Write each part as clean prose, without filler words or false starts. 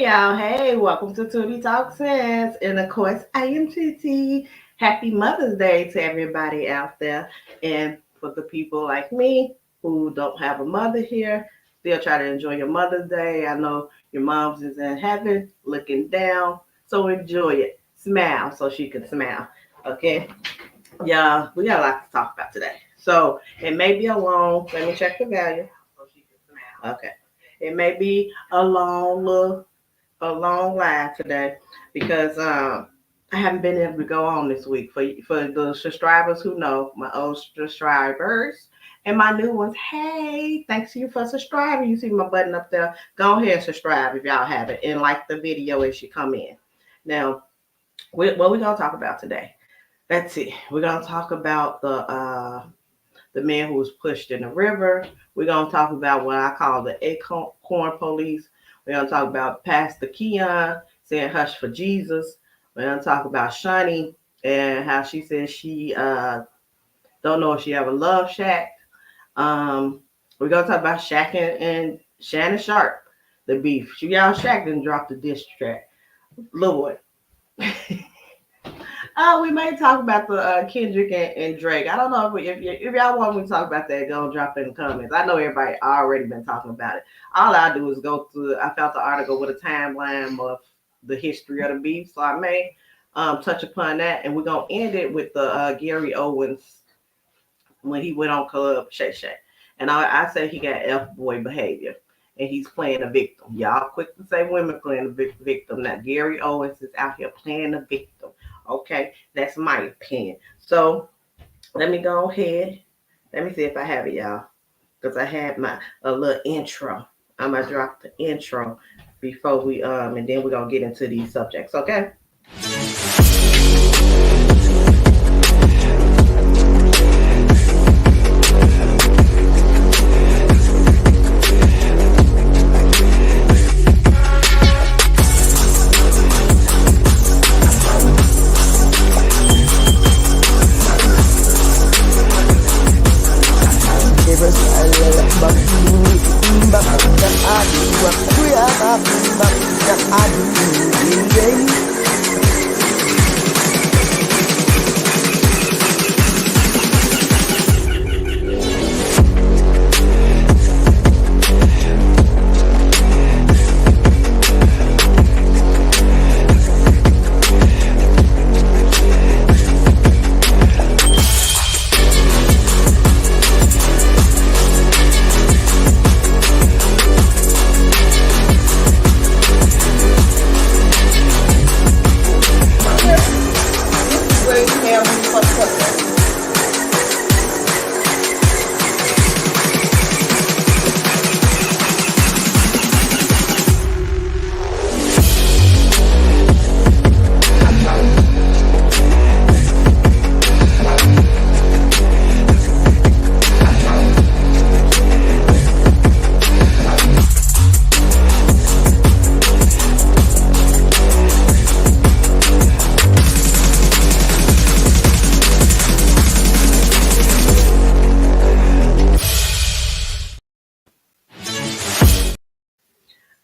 y'all. Hey, welcome to Tootie Talk Sense. And of course, I am Tootie. Happy Mother's Day to everybody out there. And for the people like me who don't have a mother here, still try to enjoy your Mother's Day. I know your mom's is in heaven looking down. So enjoy it. Smile so she can smile. Okay? Yeah, we got a lot to talk about today. So it may be a long, let me check the value. Okay. It may be a long live today because I haven't been able to go on this week. For the subscribers who know, my old subscribers and my new ones, hey, thanks to you for subscribing. You see my button up there. Go ahead and subscribe if y'all haven't and like the video as you come in. Now, what we gonna talk about today? That's it. We're gonna talk about the man who was pushed in the river. We're gonna talk about what I call the Acorn police. We're gonna talk about Pastor Keion saying hush for Jesus. We're gonna talk about Shaunie and how she says she don't know if she ever loved Shaq. Um, we're gonna talk about Shaq and Shannon Sharpe, the beef. Y'all, Shaq didn't drop the diss track. Lord. We may talk about the Kendrick and Drake. I don't know if y'all want me to talk about that, go drop it in the comments. I know everybody already been talking about it. All I do is go through. I found the article with a timeline of the history of the beef, so I may touch upon that, and we're gonna end it with the Gary Owens when he went on Club Shay Shay, and I say he got F boy behavior. And he's playing a victim. Y'all quick to say women playing a victim. Now, Gary Owens is out here playing a victim. Okay, that's my opinion. So let me go ahead. Let me see if I have it, y'all, because I had my a little intro. I'm gonna drop the intro before we and then we're gonna get into these subjects. Okay.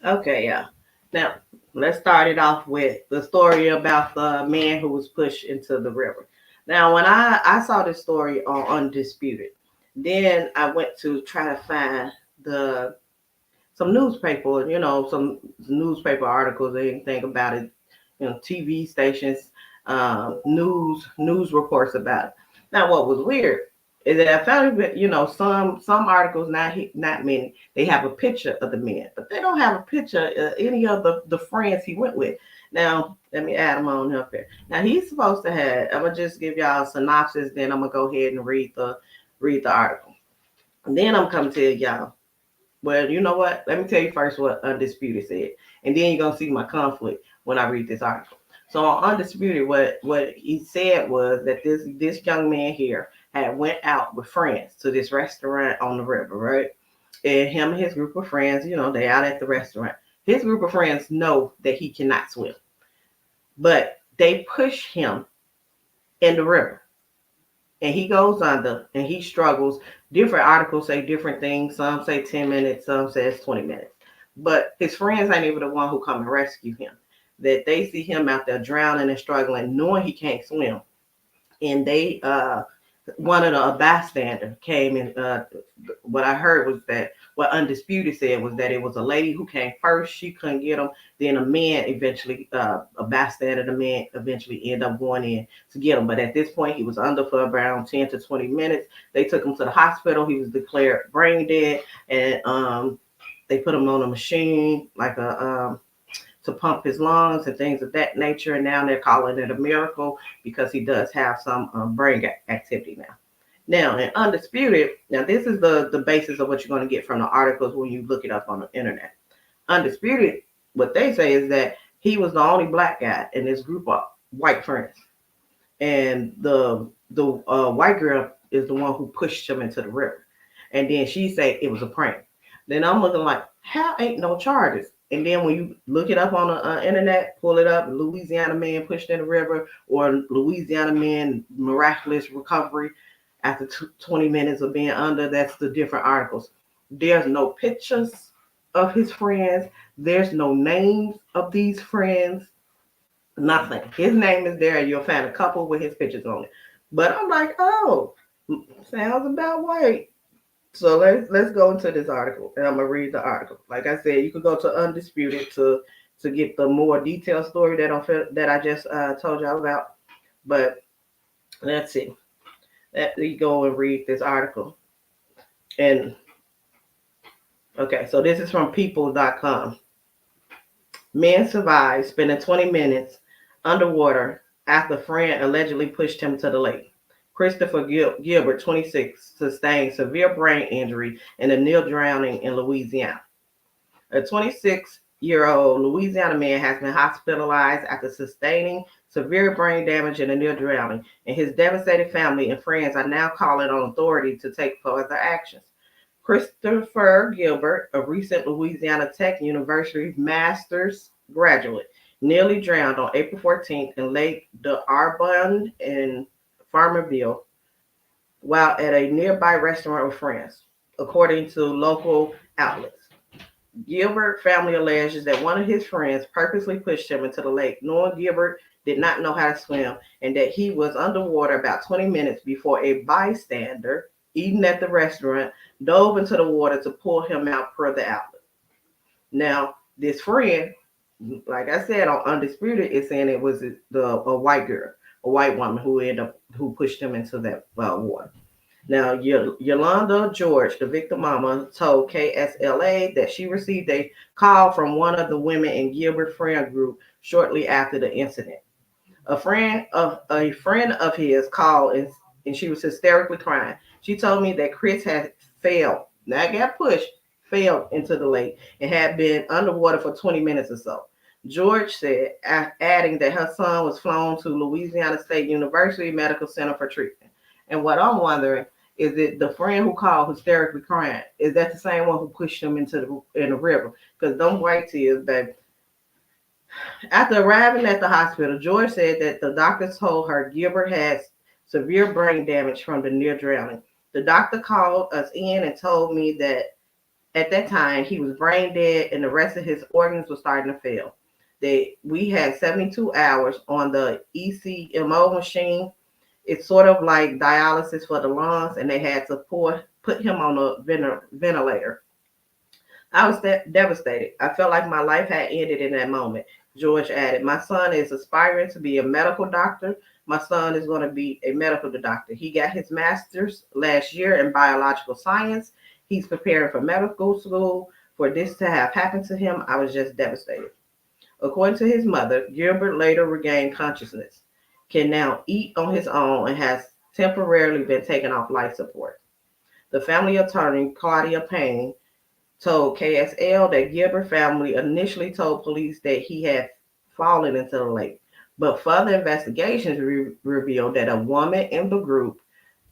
Okay, yeah. Now let's start it off with the story about the man who was pushed into the river. Now, when I saw this story on Undisputed, then I went to try to find the some newspaper, some newspaper articles, anything about it, TV stations, news reports about it. Now, what was weird is that I found that some articles, not many, they have a picture of the man, but they don't have a picture of any of the friends he went with. Now, let me add them on up here. Now, he's supposed to have. I'm gonna just give y'all a synopsis, then I'm gonna go ahead and read the article, and then I'm coming to tell y'all. Well, you know what? Let me tell you first what Undisputed said, and then you're gonna see my conflict when I read this article. So on Undisputed, what he said was that this young man here had went out with friends to this restaurant on the river, right? And him and his group of friends, they out at the restaurant. His group of friends know that he cannot swim, but they push him in the river, and he goes under and he struggles. Different articles say different things. Some say 10 minutes, some says 20 minutes. But his friends ain't even the one who come and rescue him. That they see him out there drowning and struggling, knowing he can't swim. And they one of the a bystander came and what I heard was that what Undisputed said was that it was a lady who came first. She couldn't get him. Then a man eventually, a bystander, the man eventually ended up going in to get him. But at this point, he was under for around 10 to 20 minutes. They took him to the hospital. He was declared brain dead, and they put him on a machine like a to pump his lungs and things of that nature. And now they're calling it a miracle because he does have some brain activity now. Now, in Undisputed, now this is the basis of what you're going to get from the articles when you look it up on the internet. Undisputed, what they say is that he was the only black guy in this group of white friends, and the white girl is the one who pushed him into the river, and then she said it was a prank. Then I'm looking like, how ain't no charges? And then when you look it up on the internet, pull it up, Louisiana man pushed in the river, or Louisiana man miraculous recovery after 20 minutes of being under, that's the different articles. There's no pictures of his friends. There's no names of these friends. Nothing. His name is there, and you'll find a couple with his pictures on it. But I'm like, oh, sounds about right. So let's go into this article, and I'm gonna read the article. Like I said, you could go to Undisputed to get the more detailed story that I just told y'all about. But let's see. Let me go and read this article. And okay, so this is from people.com. Man survives spending 20 minutes underwater after friend allegedly pushed him to the lake. Christopher Gilbert, 26, sustained severe brain injury in a near drowning in Louisiana. A 26-year-old Louisiana man has been hospitalized after sustaining severe brain damage in a near drowning, and his devastated family and friends are now calling on authorities to take further actions. Christopher Gilbert, a recent Louisiana Tech University master's graduate, nearly drowned on April 14th in Lake d'Arbonne in Farmerville while at a nearby restaurant with friends, according to local outlets. Gilbert family alleges that one of his friends purposely pushed him into the lake, knowing Gilbert did not know how to swim, and that he was underwater about 20 minutes before a bystander eating at the restaurant dove into the water to pull him out per the outlet. Now, this friend, like I said on Undisputed, is saying it was a white girl, a white woman who pushed him into that water. Now, Yolanda George, the victim mama, told KSLA that she received a call from one of the women in Gilbert friend group shortly after the incident. A friend of his called and she was hysterically crying. She told me that Chris had fell, not got pushed, fell into the lake and had been underwater for 20 minutes or so. George said, adding that her son was flown to Louisiana State University Medical Center for treatment. And what I'm wondering is it the friend who called hysterically crying? Is that the same one who pushed him in the river? Because them white tears, baby. After arriving at the hospital, George said that the doctors told her Gilbert had severe brain damage from the near drowning. The doctor called us in and told me that at that time he was brain dead and the rest of his organs were starting to fail. We had 72 hours on the ECMO machine. It's sort of like dialysis for the lungs, and they had to put him on a ventilator. I was devastated. I felt like my life had ended in that moment. George added, my son is aspiring to be a medical doctor. My son is going to be a medical doctor. He got his master's last year in biological science. He's preparing for medical school. For this to have happened to him, I was just devastated. According to his mother, Gilbert later regained consciousness, can now eat on his own, and has temporarily been taken off life support. The family attorney, Claudia Payne, told KSL that Gilbert family initially told police that he had fallen into the lake, but further investigations revealed that a woman in the group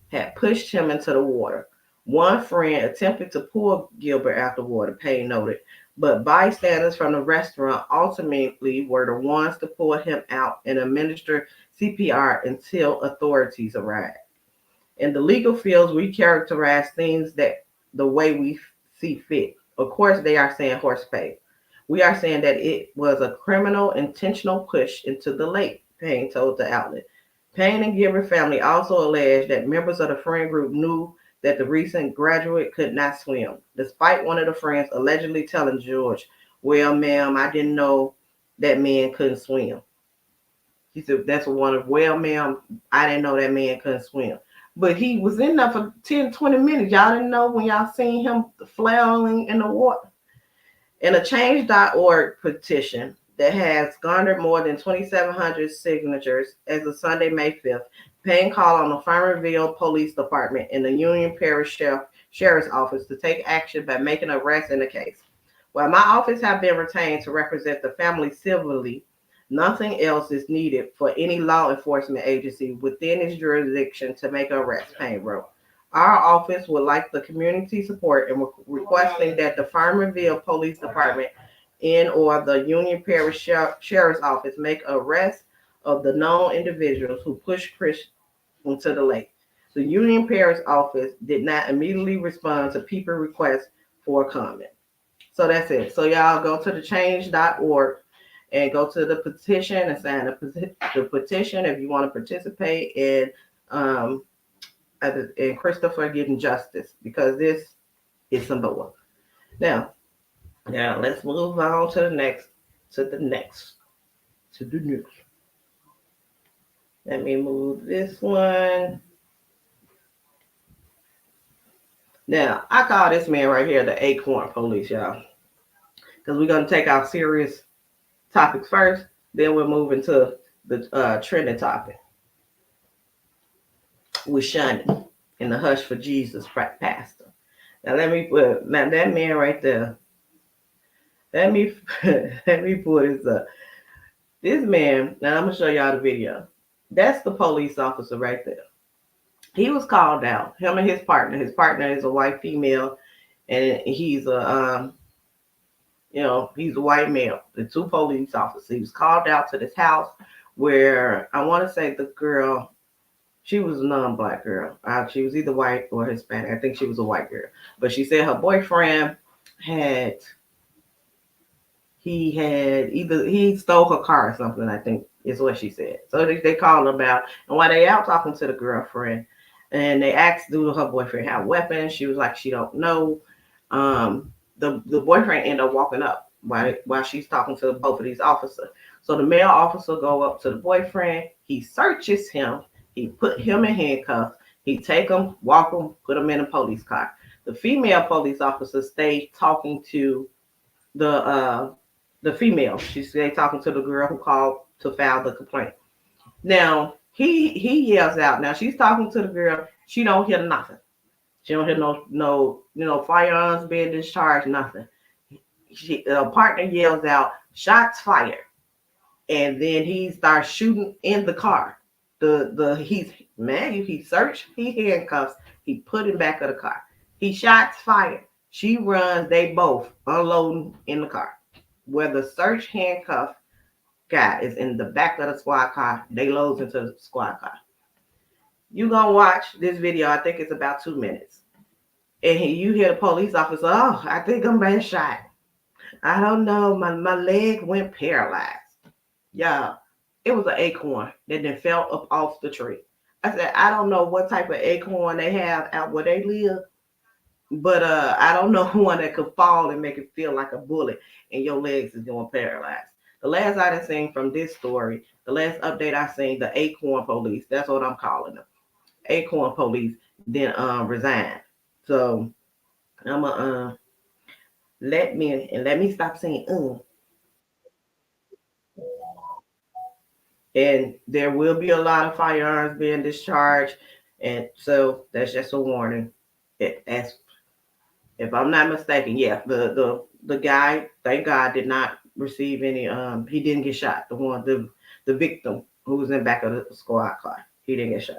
had pushed him into the water. One friend attempted to pull Gilbert out the water, Payne noted, but bystanders from the restaurant ultimately were the ones to pull him out and administer CPR until authorities arrived. In the legal fields, we characterize things that the way we see fit. Of course, they are saying horse paid. We are saying that it was a criminal intentional push into the lake, Payne told the outlet. Payne and Gilbert family also alleged that members of the friend group knew that the recent graduate could not swim, despite one of the friends allegedly telling George, "Well, ma'am, I didn't know that man couldn't swim." He said, "That's one of, well, ma'am, I didn't know that man couldn't swim." But he was in there for 10, 20 minutes. Y'all didn't know when y'all seen him flailing in the water. In a change.org petition that has garnered more than 2,700 signatures as of Sunday, May 5th, Payne called on the Farmerville Police Department and the Union Parish Sheriff's Office to take action by making arrests in the case. While my office have been retained to represent the family civilly, nothing else is needed for any law enforcement agency within its jurisdiction to make an arrest, Payne wrote. Our office would like the community support and requesting that the Farmerville Police Department and or the Union Parish Sheriff's Office make arrests of the known individuals who pushed Chris into the lake. The Union Parish Office did not immediately respond to people requests for comment. So that's it. So y'all go to the change.org and go to the petition and sign the petition if you want to participate in Christopher getting justice, because this is some boa. Now let's move on to the next. Let me move this one. Now I call this man right here the Acorn police, y'all, because we're gonna take our serious topics first, then we'll move into the trending topic with Shaunie and the Hush for Jesus pastor. Now that man right there. Let me let me pull this up. This man. Now I'm gonna show y'all the video. That's the police officer right there. He was called out. Him and his partner. His partner is a white female, and he's he's a white male. The two police officers. He was called out to this house where I want to say the girl. She was a non-black girl. She was either white or Hispanic. I think she was a white girl. But she said her boyfriend he stole her car or something, I think is what she said. So they called her about, and while they out talking to the girlfriend, and they asked, do her boyfriend have weapons? She was like, she don't know. The boyfriend ended up walking up while she's talking to both of these officers. So the male officer go up to the boyfriend. He searches him. He put him in handcuffs. He take him, walk him, put him in a police car. The female police officer stayed talking to the female. She stayed talking to the girl who called to file the complaint. Now he yells out. Now she's talking to the girl. She don't hear nothing. She don't hear no firearms being discharged, nothing. The partner yells out, "Shots fired!" And then he starts shooting in the car. He searched, he handcuffs, he put him back of the car. He shots fired. She runs. They both unloading in the car. Where the search handcuff guy is in the back of the squad car, they loads into the squad car. You gonna watch this video? I think it's about 2 minutes, and you hear the police officer, "Oh, I think I'm being shot. I don't know. My leg went paralyzed." Yeah, it was an acorn that then fell up off the tree. I said, I don't know what type of acorn they have out where they live, but I don't know one that could fall and make it feel like a bullet and your legs is going paralyzed. The last I done seen from this story, the last update I seen, the Acorn police, that's what I'm calling them. Acorn police then resigned. So I'm let me stop saying and there will be a lot of firearms being discharged, and so that's just a warning. As if I'm not mistaken, yeah, the guy, thank God, did not receive any. He didn't get shot. The victim who was in the back of the squad car, he didn't get shot.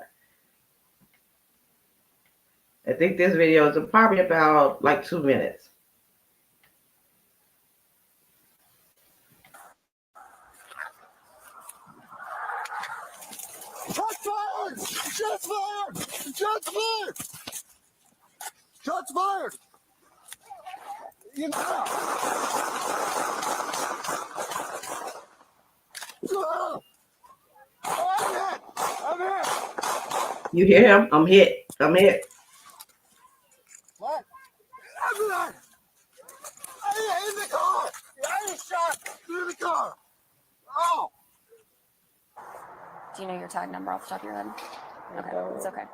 I think this video is probably about like 2 minutes. Shots fired! Shots fired! Shots fired! Shots fired! You know. I'm hit. You hear him? I'm hit. I'm hit. What? I'm hit. I'm in the car. I was shot through the car. Oh. Do you know your tag number off the top of your head? Okay, it's okay.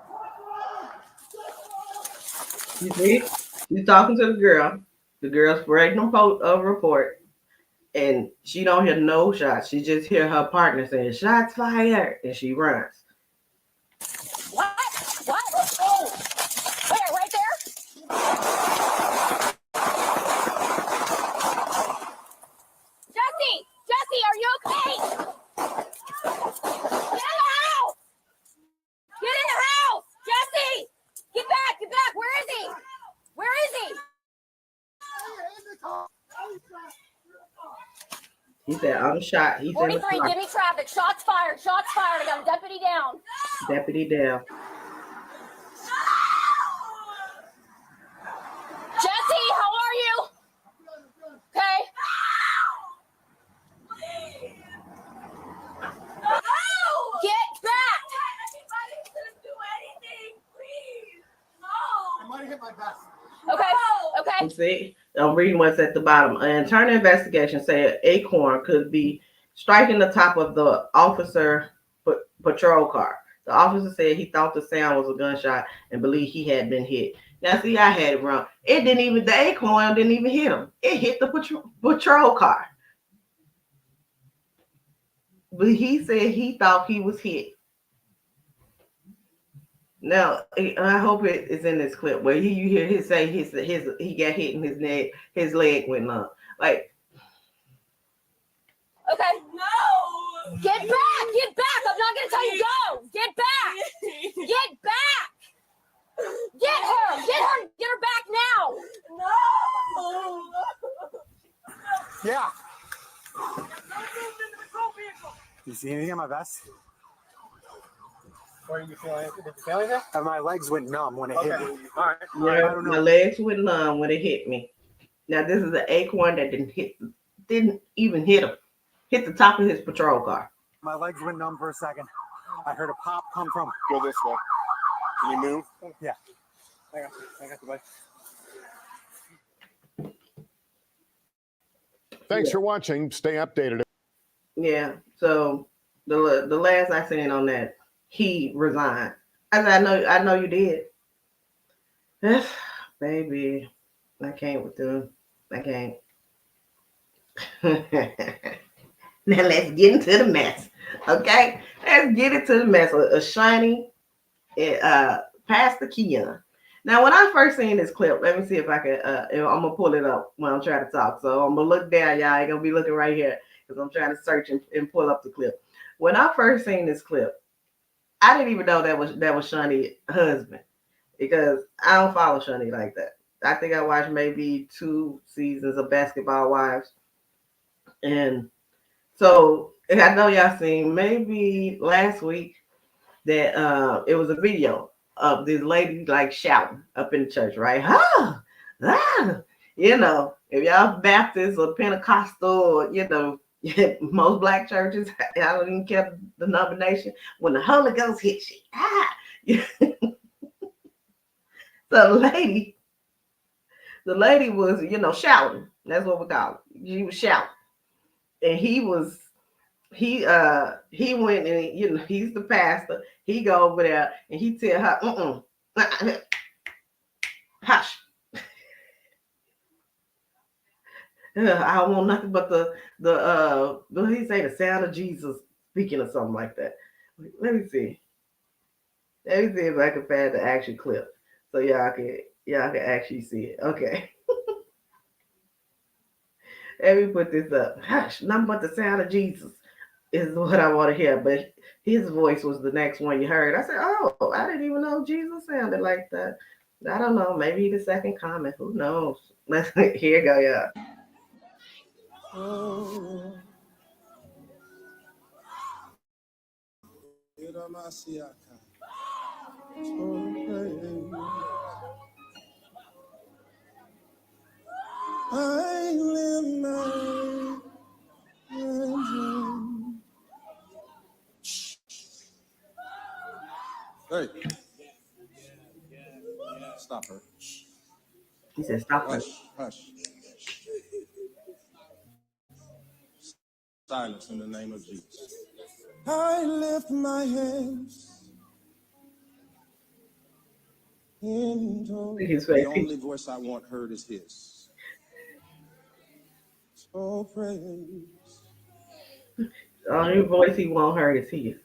You see? She's talking to the girl. The girl's writing a report, and she don't hear no shots. She just hear her partner saying, "Shots fired," and she runs. What? What? Oh! Where? Right there? Jesse! Jesse, are you okay? Get in the house! Get in the house! Jesse! Get back! Get back! Where is he? Where is he? He said, "I'm shot." He's in the 43, car. give me traffic. Shots fired. Shots fired. I got a deputy down. Deputy down. Jesse, how are you? Okay. Get back! I might have hit my vest. Okay. Okay. You see, I'm reading what's at the bottom. An internal investigation said Acorn could be striking the top of the officer patrol car. The officer said he thought the sound was a gunshot and believed he had been hit. Now, see, I had it wrong. The Acorn didn't even hit him. It hit the patrol car. But he said he thought he was hit. Now, I hope it is in this clip where you hear his say he got hit in his neck, his leg went numb. Like, okay. No. Get back! Get back! I'm not gonna tell you go! Get back! Get back! Get her! Get her! Get her back now! No. Yeah. Do you see anything on my vest? What are you feeling? Did you feel anything? My legs went numb when it hit me. All right. yeah, my legs went numb when it hit me. Now, this is an Acorn that didn't even hit him. Hit the top of his patrol car. My legs went numb for a second. I heard a pop come from. Go this way. Can you move? Yeah. I got the bike. Thanks for watching. Stay updated. Yeah. So the last I seen on that, he resigned. I said, I know you did. Baby, I can't with them. I can't. Now let's get into the mess. Okay? Let's get into the mess. Shaunie, Pastor Keion. Now, when I first seen this clip, let me see if I can. I'm gonna pull it up when I'm trying to talk. So I'm gonna look down, y'all. Ain't gonna be looking right here because I'm trying to search and pull up the clip. When I first seen this clip, I didn't even know that was Shaunie's husband because I don't follow Shaunie like that. I think I watched maybe 2 seasons of Basketball Wives, and so I know y'all seen maybe last week that it was a video of this lady like shouting up in the church, right? Ah, ah. You know, if y'all Baptist or Pentecostal, or, you know, most black churches, I don't even care the denomination, when the Holy Ghost hits you, ah. So the lady was, you know, shouting. That's what we call it. She was shouting. And he went and, you know, he's the pastor. He go over there and he tell her, hush. I don't want nothing but what did he say, the sound of Jesus speaking or something like that. Let me see. Let me see if I can find the actual clip so y'all can actually see it. Okay. Let me put this up. Hush, nothing but the sound of Jesus is what I want to hear. But his voice was the next one you heard. I said, oh, I didn't even know Jesus sounded like that. I don't know. Maybe the second comment. Who knows? Let's here you go, y'all. I live my dream. Hey, stop her. He said, "Stop her." Hush, hush. Silence in the name of Jesus. I lift my hands into His the face. only voice I want heard is his. So praise. The only voice he won't hear is his.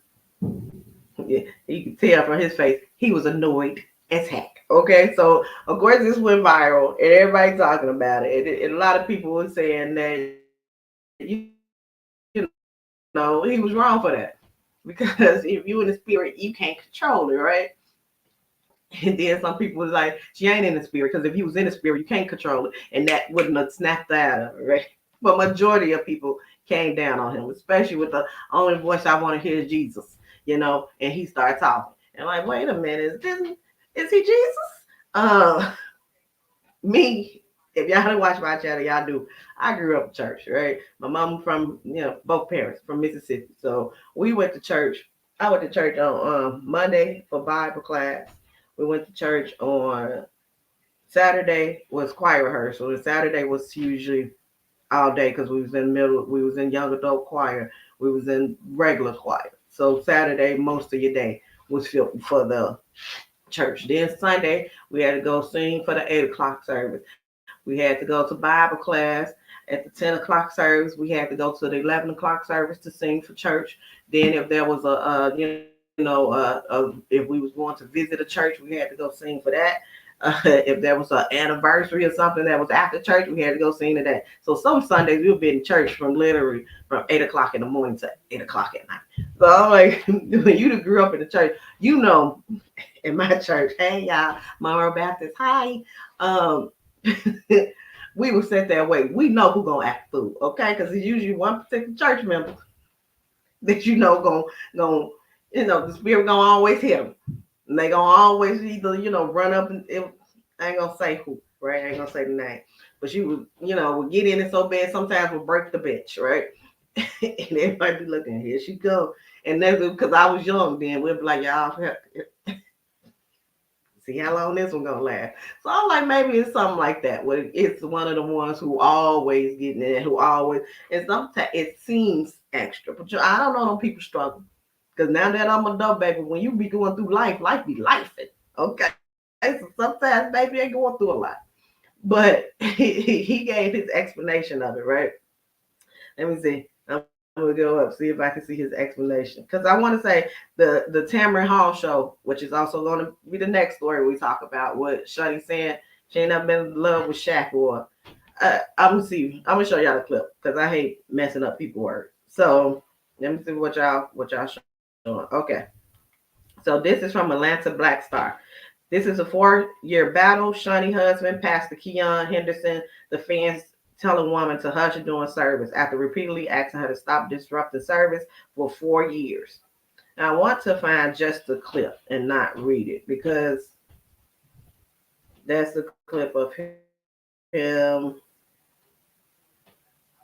Yeah, you can tell from his face he was annoyed as heck. Okay, so of course this went viral and everybody talking about it. And a lot of people were saying that he was wrong for that because if you in the spirit, you can't control it, right? And then some people was like, she ain't in the spirit because if you was in the spirit, you can't control it, and that wouldn't have snapped out of her, right? But majority of people came down on him, especially with the only voice I want to hear is Jesus, and he started talking. And like, wait a minute, is he Jesus? Uh, me, if y'all don't watch my channel, y'all do. I grew up in church, right? My mom from, both parents from Mississippi. So we went to church. I went to church on Monday for Bible class. We went to church on Saturday was choir rehearsal. And Saturday was usually all day because we was in young adult choir. We was in regular choir. So Saturday, most of your day was filled for the church. Then Sunday, we had to go sing for the 8 o'clock service. We had to go to Bible class at the 10 o'clock service. We had to go to the 11 o'clock service to sing for church. Then if there was if we was going to visit a church, we had to go sing for that. If there was an anniversary or something that was after church, we had to go sing to that. So some Sundays we'll be in church from literally from 8 o'clock in the morning to 8 o'clock at night. So I'm like, when you grew up in the church, in my church, hey y'all, Monroe Baptist, hi. Um, we will sit there and wait. We know who gonna act fool, okay? Because it's usually one particular church member that going the spirit gonna always hit them. And they gonna always either run up and I ain't gonna say who, right? I ain't gonna say the name, but she would get in it so bad sometimes would break the bench, right? And everybody be looking, here she go. And that's because I was young then. We'd be like, y'all see how long this one gonna last. So I'm like, maybe it's something like that. Where it's one of the ones who always getting in, who always, and sometimes it seems extra. But I don't know them people struggle. Because now that I'm a adult, baby, when you be going through life be lifing. Okay. So sometimes maybe they're going through a lot. But he gave his explanation of it, right? Let me see. I'm gonna go up, see if I can see his explanation. Because I want to say the Tamron Hall show, which is also going to be the next story we talk about, what Shaunie saying she ain't never been in love with Shaq, or I'm gonna show y'all the clip because I hate messing up people's words. So let me see what y'all showing. Okay. So this is from Atlanta Black Star. This is a 4-year battle. Shaunie husband, Pastor Keion Henderson, the fans telling woman to hush during service after repeatedly asking her to stop disrupting service for 4 years. Now, I want to find just the clip and not read it because that's the clip of him.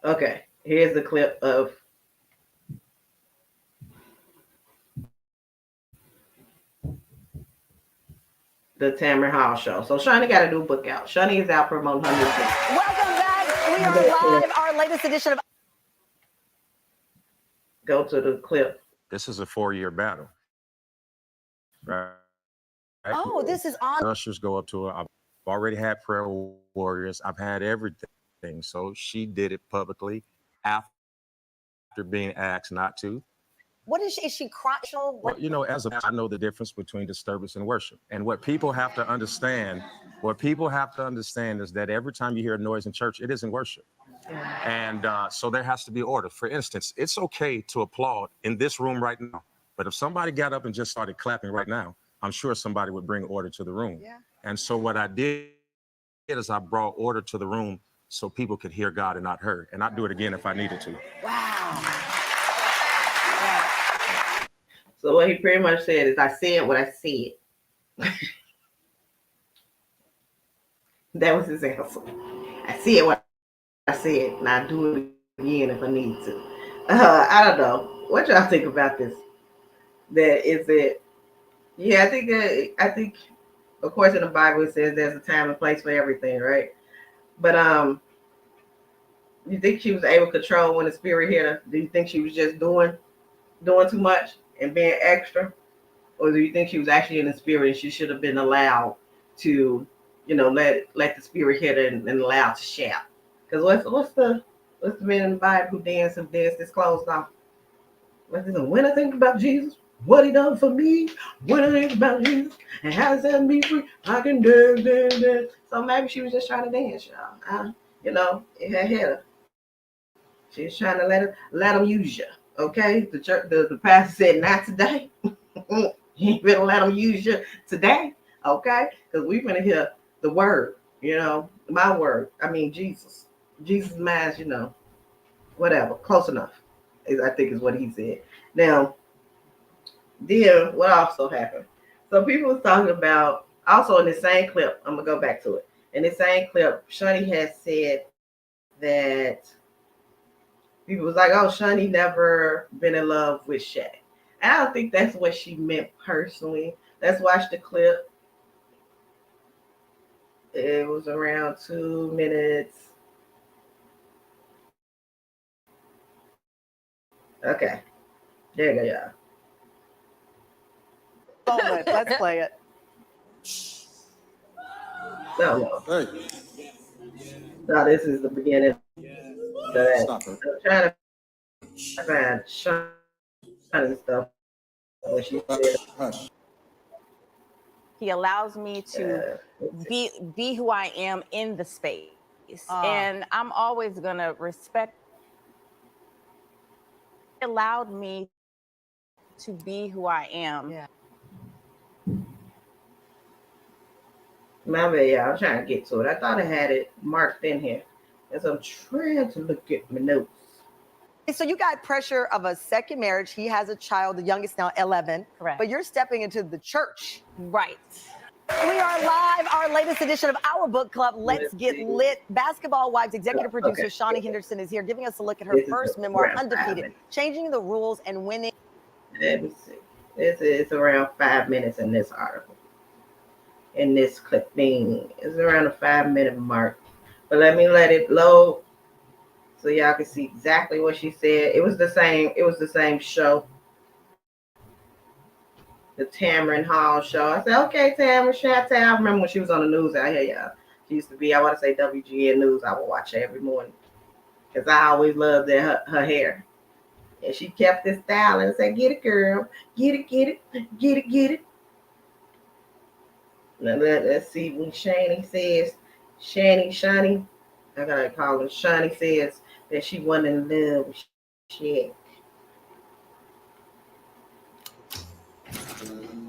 Okay, here's the clip of the Tamron Hall show. So Shaunie got a new book out. Shaunie is out promoting her new book. Welcome back. We are live. Our latest edition of Go to the clip. This is a 4-year battle. Right? Oh, this is on. Ushers go up to her. I've already had prayer warriors. I've had everything. So she did it publicly after being asked not to. What is she crying? Well, I know the difference between disturbance and worship. And what people have to understand is that every time you hear a noise in church, it isn't worship. And so there has to be order. For instance, it's okay to applaud in this room right now. But if somebody got up and just started clapping right now, I'm sure somebody would bring order to the room. Yeah. And so what I did is I brought order to the room so people could hear God and not her. And I'd do it again if I needed to. Wow. So what he pretty much said is, I said what I said. That was his answer. I said what I said, and I do it again if I need to. I don't know. What y'all think about this? That is it. Yeah, I think of course in the Bible it says there's a time and place for everything, right? But you think she was able to control when the spirit hit her? Do you think she was just doing too much and being extra? Or do you think she was actually in the spirit and she should have been allowed to, let the spirit hit her and allowed to shout? Because what's the man in the Bible who danced his clothes off? When I think about Jesus, what he done for me, when I think about Jesus, and how he set me free, I can dance, dance, dance. So maybe she was just trying to dance, y'all. It had hit her. She was trying to let him use you. Okay, the church, the pastor said, not today. You ain't gonna let him use you today, okay? Because we're gonna hear the word, my word. I mean Jesus. Jesus' minds, whatever, close enough. I think is what he said. Now, then what also happened? So people was talking about also in the same clip. I'm gonna go back to it. In the same clip, Shaunie has said that people was like, "Oh, Shaunie never been in love with Shaq." And I don't think that's what she meant personally. Let's watch the clip. It was around 2 minutes. Okay, there you go, y'all. Moment. Let's play it. No, Hey, no, this is the beginning of that. stop her. I'm trying to find Shaunie stuff when she said, Hush. He allows me to be who I am in the space. And I'm always gonna respect. He allowed me to be who I am. Yeah. my bad, y'all. I'm trying to get to it. I thought I had it marked in here. As I'm trying to look at my notes. So you got pressure of a second marriage. He has a child, the youngest now 11. Correct. But you're stepping into the church. Right. We are live, our latest edition of our book club, Let's Get Lit. Basketball Wives executive producer Shaunie Henderson is here giving us a look at her first memoir, Undefeated, Changing the Rules and Winning. Let me see. It's around 5 minutes in this article. In this clipping. It's around the 5 minute mark. But let it load so y'all can see exactly what she said. It was the same show. The Tamron Hall show. I said, okay, Tamron, shout out. I remember when she was on the news out here, y'all. She used to be, I want to say WGN News. I would watch her every morning. Because I always loved her hair. And she kept this style and said, get it, girl. Get it, get it, get it, get it. Now let's see when Shaunie says, Shaunie, I gotta call her. Shaunie says that she wasn't in love with Shaq.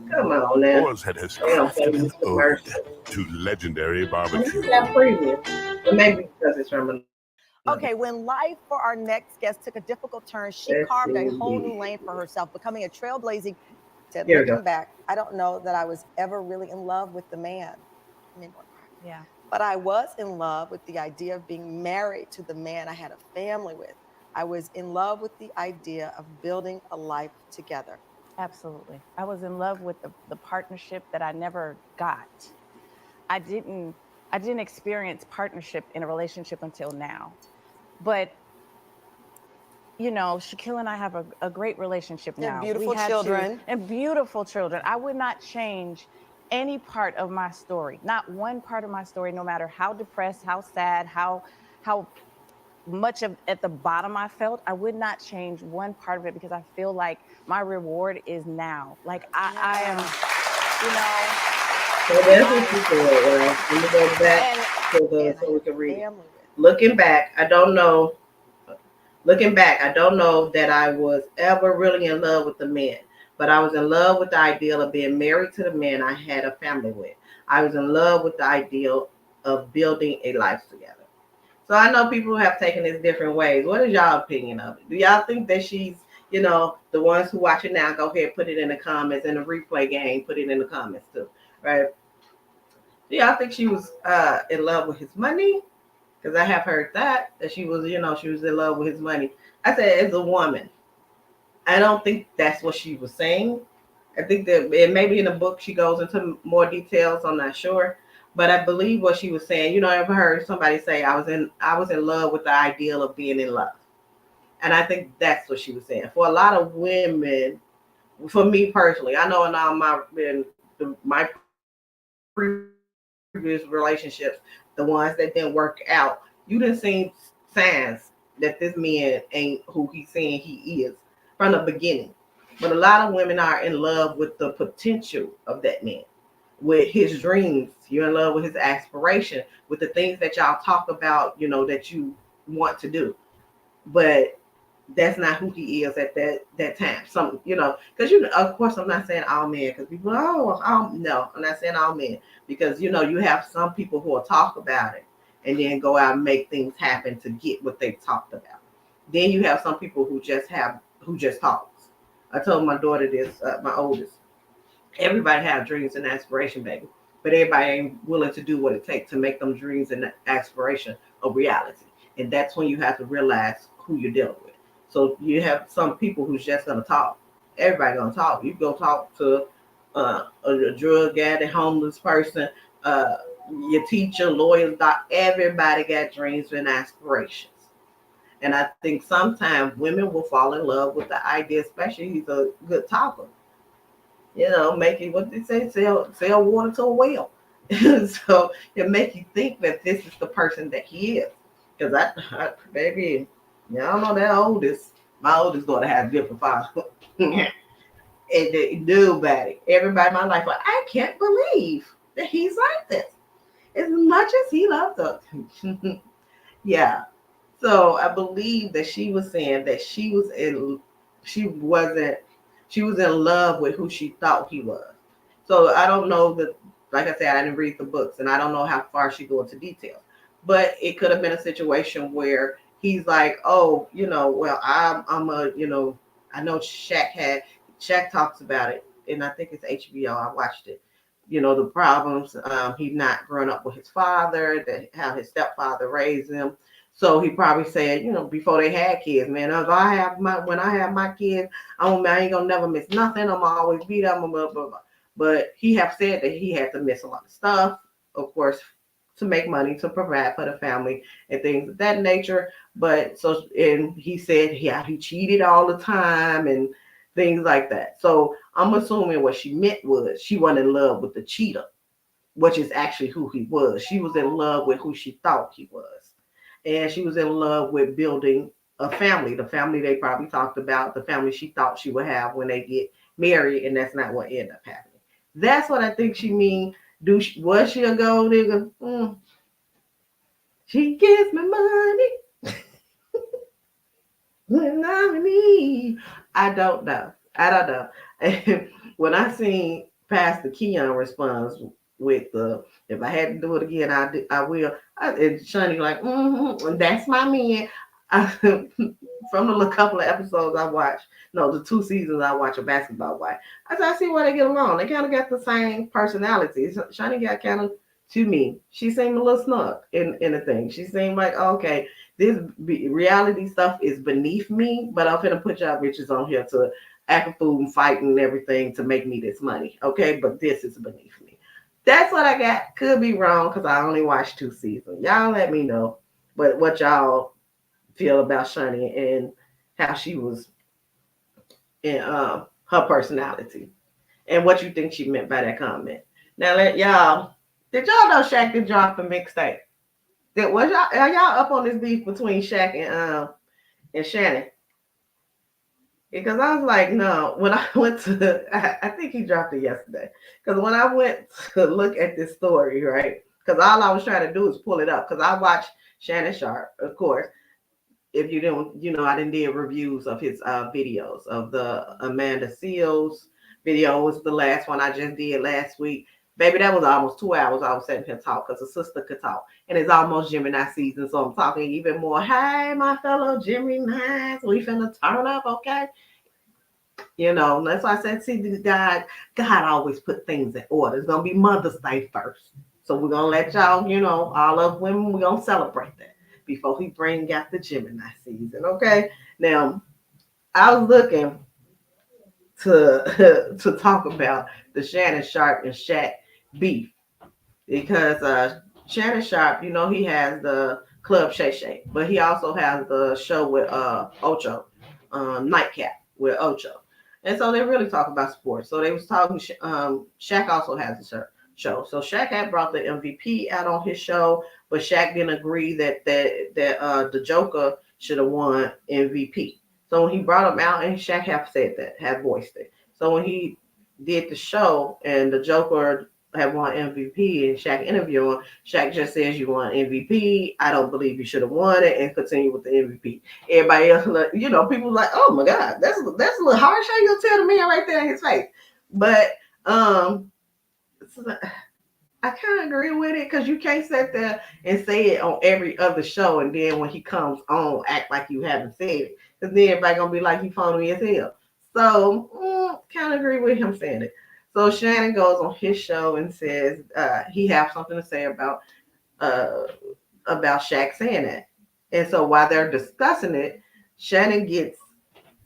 Come on now. Boar's Head has crafted an ode to legendary barbecue. That premium. But maybe because it's from a Okay, when life for our next guest took a difficult turn, she carved a whole new lane for herself, becoming a trailblazing. Said, looking back, I don't know that I was ever really in love with the man. Yeah. But I was in love with the idea of being married to the man I had a family with. I was in love with the idea of building a life together. Absolutely. I was in love with the partnership that I never got. I didn't experience partnership in a relationship until now. But Shaquille and I have a great relationship now. And beautiful children. And beautiful children. I would not change any part of my story, not one part of my story, no matter how depressed, how sad, how much of at the bottom I felt. I would not change one part of it because I feel like my reward is now. Like I am, So that's what you said, right? Let me go back so we can read it. Looking back, I don't know that I was ever really in love with the man, but I was in love with the ideal of being married to the man I had a family with. I was in love with the ideal of building a life together. So I know people have taken this different ways. What is y'all opinion of it? Do y'all think that she's, the ones who watch it now, go ahead, put it in the comments, and the replay game, put it in the comments too, right? Do y'all think she was in love with his money? because I have heard that she was, she was in love with his money. I said, as a woman, I don't think that's what she was saying. I think that, and maybe in the book she goes into more details. I'm not sure, but I believe what she was saying. I've heard somebody say I was in love with the ideal of being in love, and I think that's what she was saying. For a lot of women, for me personally, I know in all my previous relationships, the ones that didn't work out, you didn't see signs that this man ain't who he's saying he is from the beginning. But a lot of women are in love with the potential of that man, with his dreams. You're in love with his aspiration, with the things that y'all talk about, that you want to do. But that's not who he is at that time. Some, because of course, I'm not saying all men, because people, no, I'm not saying all men, because you have some people who will talk about it and then go out and make things happen to get what they talked about. Then you have some people who just talks. I told my daughter this, my oldest. Everybody have dreams and aspiration, baby, but everybody ain't willing to do what it takes to make them dreams and aspiration a reality. And that's when you have to realize who you're dealing with. So you have some people who's just gonna talk. Everybody gonna talk. You go talk to a drug addict, homeless person, uh, your teacher, lawyers, doc. Everybody got dreams and aspirations. And I think sometimes women will fall in love with the idea, especially he's a good talker. Making what they say, sell water to a well. So it make you think that this is the person that he is. Because baby, y'all know that my oldest daughter has different father. And they do about it. Everybody in my life, like, I can't believe that he's like this. As much as he loves us. Yeah. So I believe that she was saying that she was in love with who she thought he was. So I don't know that, like I said, I didn't read the books and I don't know how far she go into details. But it could have been a situation where he's like, oh, well, I'm a, I know Shaq talks about it, and I think it's HBO. I watched it. The problems, he's not growing up with his father, how his stepfather raised him. So he probably said, before they had kids, man, when I have my kids, I ain't gonna never miss nothing. I'm gonna always be there. Blah, blah, blah. But he have said that he had to miss a lot of stuff, of course, to make money, to provide for the family and things of that nature. And he said, yeah, he cheated all the time and things like that. So I'm assuming what she meant was she wasn't in love with the cheater, which is actually who he was. She was in love with who she thought he was. And she was in love with building a family, the family they probably talked about, the family she thought she would have when they get married, and that's not what ended up happening. That's what I think she mean. Was she a gold digger? She gives me money when I'm in need. I don't know. And when I seen Pastor Keion responds with if I had to do it again, I will. And Shaunie like, that's my man. From the couple of episodes I watched, the 2 seasons I watch of Basketball Wife, I see why they get along. They kind of got the same personalities. Shaunie got kind of, to me, she seemed a little snug in the thing. She seemed like, okay, this reality stuff is beneath me, but I'm finna put y'all bitches on here to act a fool and fight and everything to make me this money, okay? But this is beneath me. That's what I got. Could be wrong because I only watched 2 seasons. Y'all let me know. But what y'all feel about Shaunie and how she was in her personality and what you think she meant by that comment. Now, did y'all know Shaq did drop a mixtape? Are y'all up on this beef between Shaq and Shannon? Because I was like, no, when I went to, I think he dropped it yesterday. Because when I went to look at this story, right? Because all I was trying to do is pull it up. Because I watched Shannon Sharpe, of course. If you didn't, I didn't do reviews of his videos of the Amanda Seals video. Was the last one I just did last week. Baby, that was almost 2 hours I was sitting here talk because a sister could talk. And it's almost Gemini season, so I'm talking even more. Hey, my fellow Geminis, we finna turn up, okay? That's why I said, see, God always put things in order. It's going to be Mother's Day first. So we're gonna let y'all, all of women, we're gonna celebrate that before he bring out the Gemini season. Okay. Now I was looking to to talk about the Shannon Sharpe and Shaq beef because Shannon Sharpe, he has the Club Shay Shay, but he also has the show with Ocho, Nightcap with Ocho, and so they really talk about sports. So they was talking. Shaq also has a show. So Shaq had brought the MVP out on his show, but Shaq didn't agree that the Joker should have won MVP. So when he brought him out, and Shaq have said that, have voiced it. So when he did the show and the Joker had won MVP and Shaq interviewed him, Shaq just says you won MVP. I don't believe you should have won it and continue with the MVP. Everybody else, people like, oh my God, that's a little harsh. How you tell the man right there in his face? But I kind of agree with it because you can't sit there and say it on every other show and then when he comes on, act like you haven't said it because then everybody gonna be like you phony as hell. So kind of agree with him saying it. So Shannon goes on his show and says he has something to say uh, about Shaq saying that. And so while they're discussing it, Shannon gets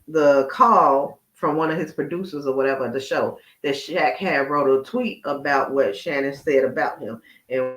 the call from one of his producers or whatever the show that Shaq had wrote a tweet about what Shannon said about him. And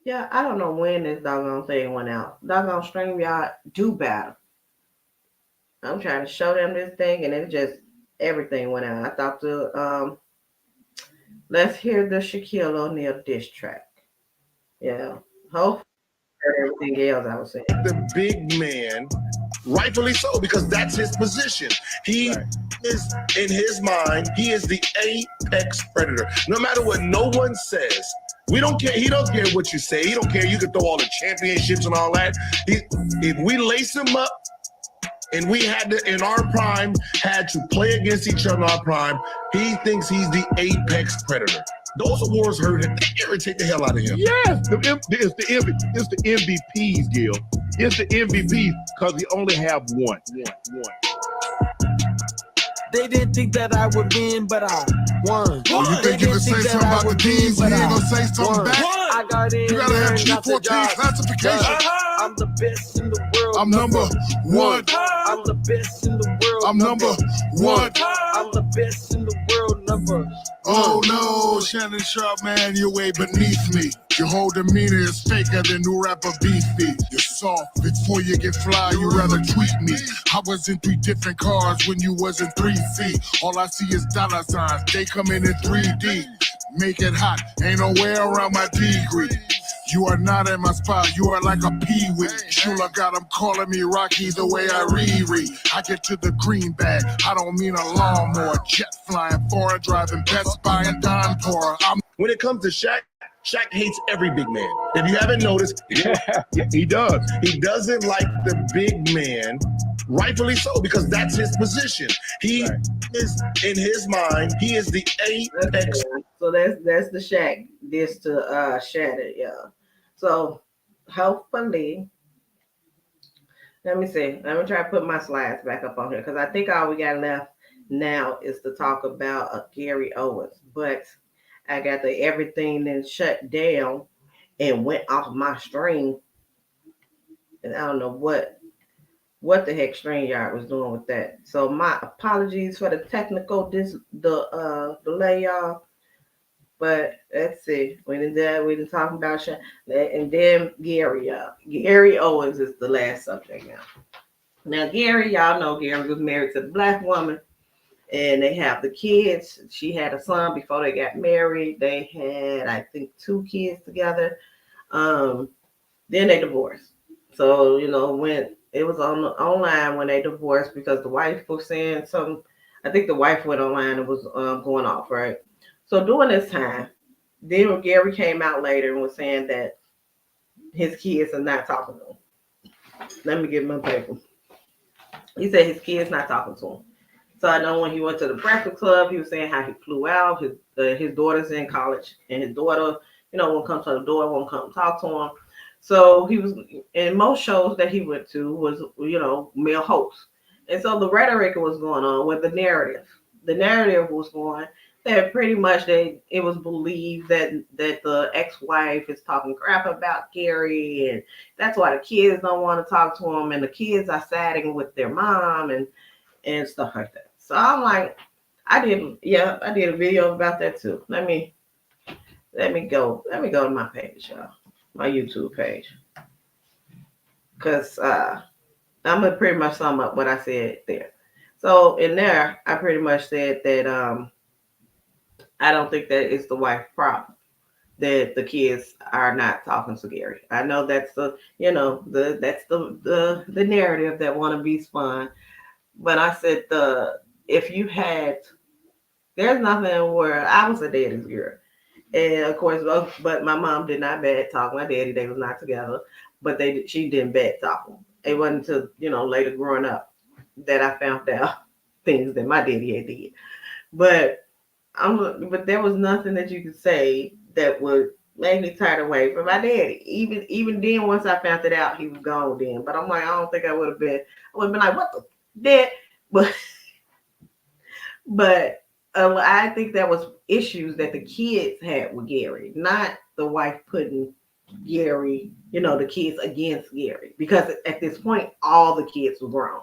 Yeah, I don't know when this doggone thing went out. Doggone StreamYard do better. I'm trying to show them this thing, and it just everything went out. I thought let's hear the Shaquille O'Neal diss track. Yeah, hopefully everything else I was saying. The big man, rightfully so, because that's his position. He is, in his mind, he is the apex predator. No matter what no one says, we don't care. He don't care what you say. He don't care. You can throw all the championships and all that. If we lace him up, and we had to, in our prime, had to play against each other in our prime, he thinks he's the apex predator. Those awards hurt him. They irritate the hell out of him. Yes, it's the MVPs, Gil. It's the MVPs because we only have one. They didn't think that I would win, but I won. Oh, you think you can say something about the teams? You ain't gonna say something back? I got in. You gotta have G14 classification. I'm the best in the world. I'm number one. I'm the best in the world. I'm number one. I'm the best in the world. Number. Oh no, Shannon Sharpe, man, you're way beneath me. Your whole demeanor is faker than new rapper Beefy. You're soft, before you get fly, you rather tweet me. I was in 3 different cars when you was in 3 feet. All I see is dollar signs, they come in 3D. Make it hot, ain't no way around my degree. You are not in my spot, you are like a peewee. Shula got them calling me Rocky the way I reread. I get to the green bag, I don't mean a lawnmower. Jet flying, foreign driving, Best Buy and Don Pora. When it comes to Shaq, Shaq hates every big man. If you haven't noticed, he does. He doesn't like the big man, rightfully so, because that's his position. He is, in his mind, he is the apex. So that's the Shaq diss to Shannon, yeah. So hopefully, let me see. Let me try to put my slides back up on here because I think all we got left now is to talk about Gary Owens, but I got the everything then shut down and went off my stream, and I don't know what the heck StreamYard was doing with that. So my apologies for the technical delay, y'all. But let's see. We didn't talk about Shaq, and then Gary, y'all. Gary Owens is the last subject now. Now Gary, y'all know Gary was married to a Black woman. And they have the kids. She had a son before they got married. They had, I think, 2 kids together. Then they divorced. So, when it was online when they divorced because the wife was saying something. I think the wife went online and was going off, right? So during this time, then Gary came out later and was saying that his kids are not talking to him. Let me get my paper. He said his kids not talking to him. So I know when he went to the Breakfast Club, he was saying how he flew out. His daughter's in college, and his daughter, won't come to the door, won't come talk to him. So he was in most shows that he went to was, male hosts. And so the rhetoric was going on with the narrative. The narrative was going that pretty much it was believed that the ex-wife is talking crap about Gary, and that's why the kids don't want to talk to him, and the kids are siding with their mom and stuff like that. So I'm like, I did a video about that too. Let me go to my page, y'all, my YouTube page, because I'm gonna pretty much sum up what I said there. So in there, I pretty much said that I don't think that it's the wife's problem that the kids are not talking to Gary. I know that's the narrative that want to be spun. But I said there's nothing where I was a daddy's girl. And of course, but my mom did not bad talk my daddy. They was not together, but she didn't bad talk him. It wasn't until, later growing up that I found out things that my daddy had did. But there was nothing that you could say that would make me turn away from my daddy. Even then, once I found it out, he was gone then. But I'm like, I don't think I would have been like, what the dad? But I think that was issues that the kids had with Gary, not the wife putting Gary, the kids against Gary, because at this point, all the kids were grown.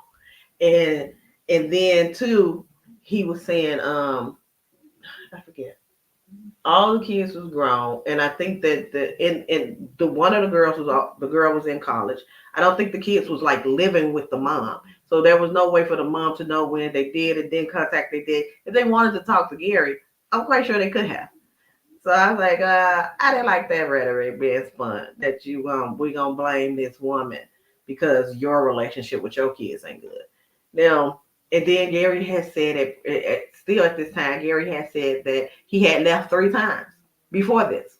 And then too, he was saying, I forget. All the kids was grown, and I think that the one of the girls was the girl was in college. I don't think the kids was like living with the mom, so there was no way for the mom to know when they did and then contact they did. If they wanted to talk to Gary, I'm quite sure they could have. So I was like, I didn't like that rhetoric being spun that we gonna blame this woman because your relationship with your kids ain't good. Now, and then Gary has said still at this time, Gary has said that he had left 3 times before this.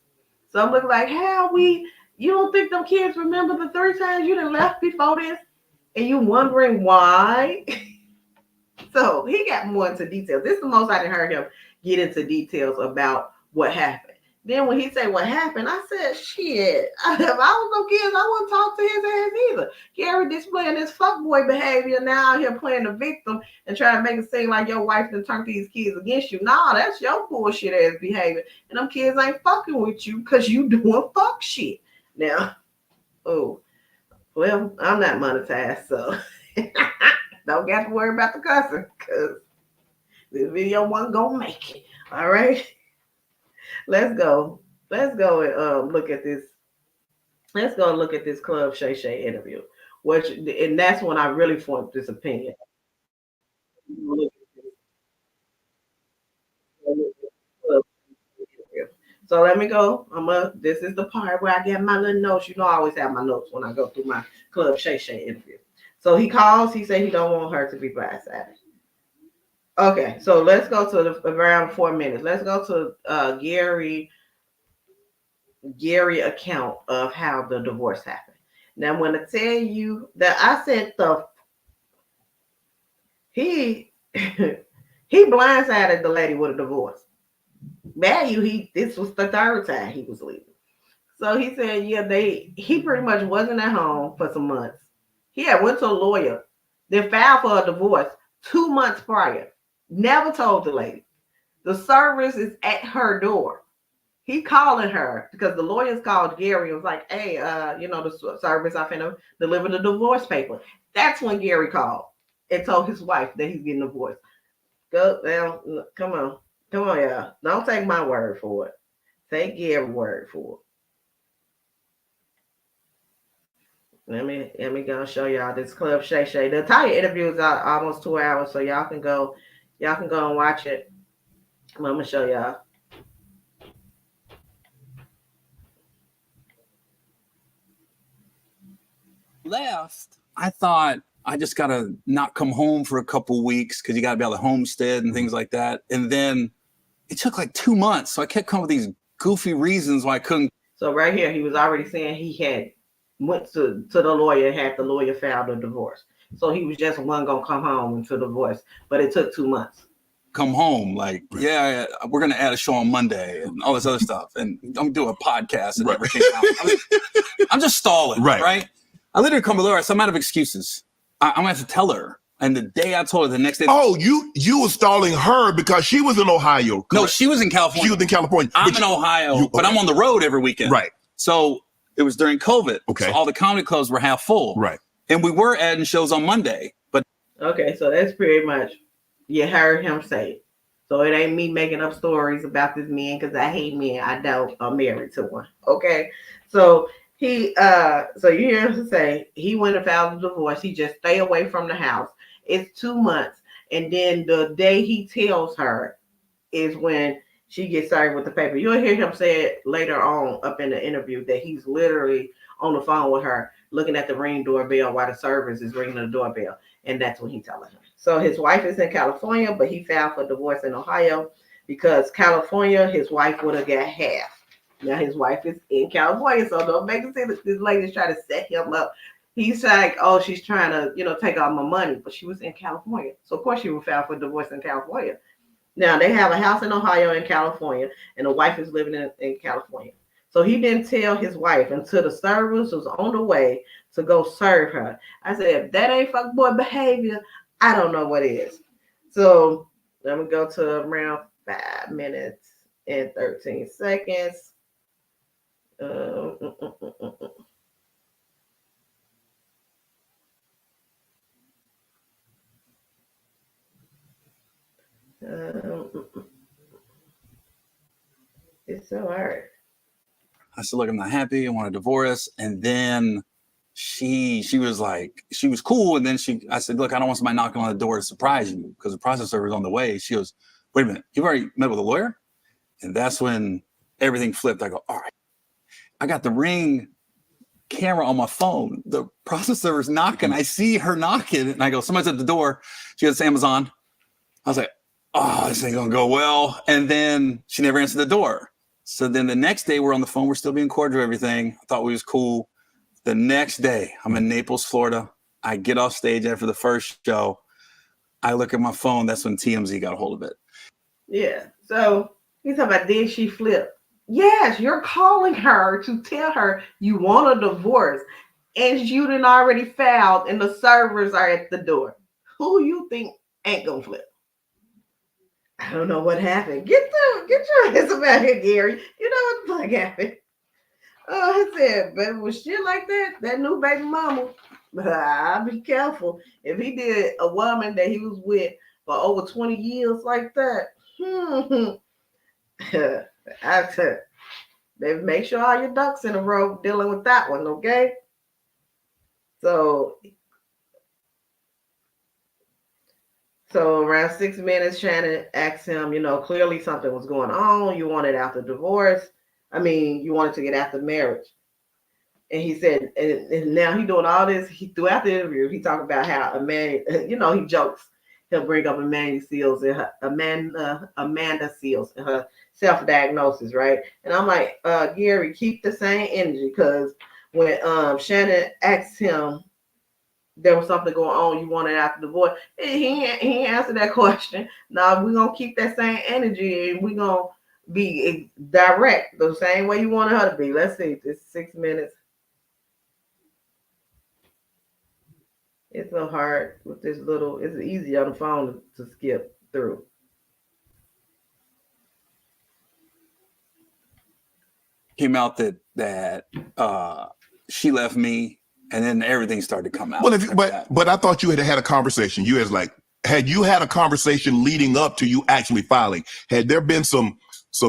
So I'm looking like, you don't think them kids remember the 3 times you done left before this? And you wondering why? So he got more into details. This is the most I done heard him get into details about what happened. Then when he said what happened, I said, shit, if I was no kids, I wouldn't talk to his ass either. Gary displaying this fuckboy behavior now out here playing the victim and trying to make it seem like your wife done turned these kids against you. Nah, that's your bullshit ass behavior. And them kids ain't fucking with you because you doing fuck shit. Now, oh, well, I'm not monetized, so don't got to worry about the cussing because this video wasn't gonna make it. All right. Let's go. Let's go and look at this. Let's go and look at this Club Shay Shay interview. And that's when I really formed this opinion. So let me go. This is the part where I get my little notes. You know I always have my notes when I go through my Club Shay Shay interview. So he calls, he said he don't want her to be blindsided. Okay, so let's go to around 4 minutes. Let's go to Gary account of how the divorce happened. Now, when I tell you that I said he he blindsided the lady with a divorce. This was the 3rd time he was leaving. So he said, yeah, he pretty much wasn't at home for some months. He had went to a lawyer, then filed for a divorce 2 months prior. Never told the lady. The service is at her door. He calling her because the lawyers called Gary and was like, hey, the service, I finna deliver the divorce paper. That's when Gary called and told his wife that he's getting divorced. Go down, come on, y'all. Don't take my word for it. Take Gary's word for it. Let me go show y'all this Club Shay Shay. The entire interview is almost 2 hours, so y'all can go and watch it. I'm gonna show y'all. Left, I thought I just gotta not come home for a couple weeks because you gotta be able to homestead and things like that. And then it took like 2 months, so I kept coming with these goofy reasons why I couldn't. So right here, he was already saying he had went to the lawyer and had the lawyer filed a divorce. So he was just one gonna come home into divorce, but it took 2 months. Come home, like, yeah, we're gonna add a show on Monday and all this other stuff, and I'm doing a podcast and everything. I'm just stalling, right? I literally come to Laura, so I'm out of excuses. I'm gonna have to tell her. And the day I told her, the next day. Oh, you were stalling her because she was in Ohio. Correct? No, she was in California. She was in California. I'm in Ohio, but I'm on the road every weekend. Right. So it was during COVID. Okay. So all the comedy clubs were half full. Right. And we were adding shows on Monday, but. Okay, so that's pretty much, you heard him say it. So it ain't me making up stories about this man because I hate men. I don't. I'm married to one. Okay. So so you hear him say he went and filed a divorce. He just stay away from the house. It's 2 months. And then the day he tells her is when she gets served with the paper. You'll hear him say it later on up in the interview that he's literally on the phone with her looking at the Ring doorbell while the servers is ringing the doorbell. And that's when he telling her. So his wife is in California, but he filed for divorce in Ohio because California, his wife would have got half. Now his wife is in California, so don't make it seem that this lady's trying to set him up. He's like, oh, she's trying to, take all my money, but she was in California. So of course she would file for divorce in California. Now they have a house in Ohio and California, and the wife is living in California. So he didn't tell his wife until the servers was on the way to go serve her. I said, if that ain't fuckboy behavior, I don't know what is. So let me go to around 5 minutes and 13 seconds. It's so hard. I said, look, I'm not happy. I want a divorce. And then she was like, she was cool. And then I said, look, I don't want somebody knocking on the door to surprise you because the process server is on the way. She goes, wait a minute, you've already met with a lawyer? And that's when everything flipped. I go, all right, I got the Ring camera on my phone. The process server's knocking. I see her knocking. And I go, somebody's at the door. She goes, it's Amazon. I was like, oh, this ain't gonna go well. And then she never answered the door. So then the next day we're on the phone. We're still being cordial, everything. I thought we was cool. The next day I'm in Naples, Florida. I get off stage after the first show. I look at my phone. That's when TMZ got a hold of it. Yeah. So he's talking about, did she flip? Yes, you're calling her to tell her you want a divorce and you done already filed and the servers are at the door. Who you think ain't gonna flip? I don't know what happened. Get your ass about here, Gary. You know what the fuck happened. I said, but with shit like that new baby mama, I'll be careful. If he did a woman that he was with for over 20 years like that, I said, baby, make sure all your ducks in a row dealing with that one, okay? So around 6 minutes, Shannon asked him, clearly something was going on. You wanted out the divorce. I mean, you wanted to get out the marriage. And he said, and now he doing all this. Throughout the interview, he talked about how he jokes. He'll bring up Amanda Seals and Amanda Seals and her self-diagnosis, right? And I'm like, Gary, keep the same energy, because when Shannon asked him, there was something going on, you wanted out the divorce, he answered that question. Now we're gonna keep that same energy and we're gonna be direct the same way you wanted her to be. Let's see, this 6 minutes. It's so hard with this little, it's easy on the phone to skip through. Came out that she left me, and then everything started to come out. Well, but I thought you had a conversation. Had you had a conversation leading up to you actually filing? Had there been some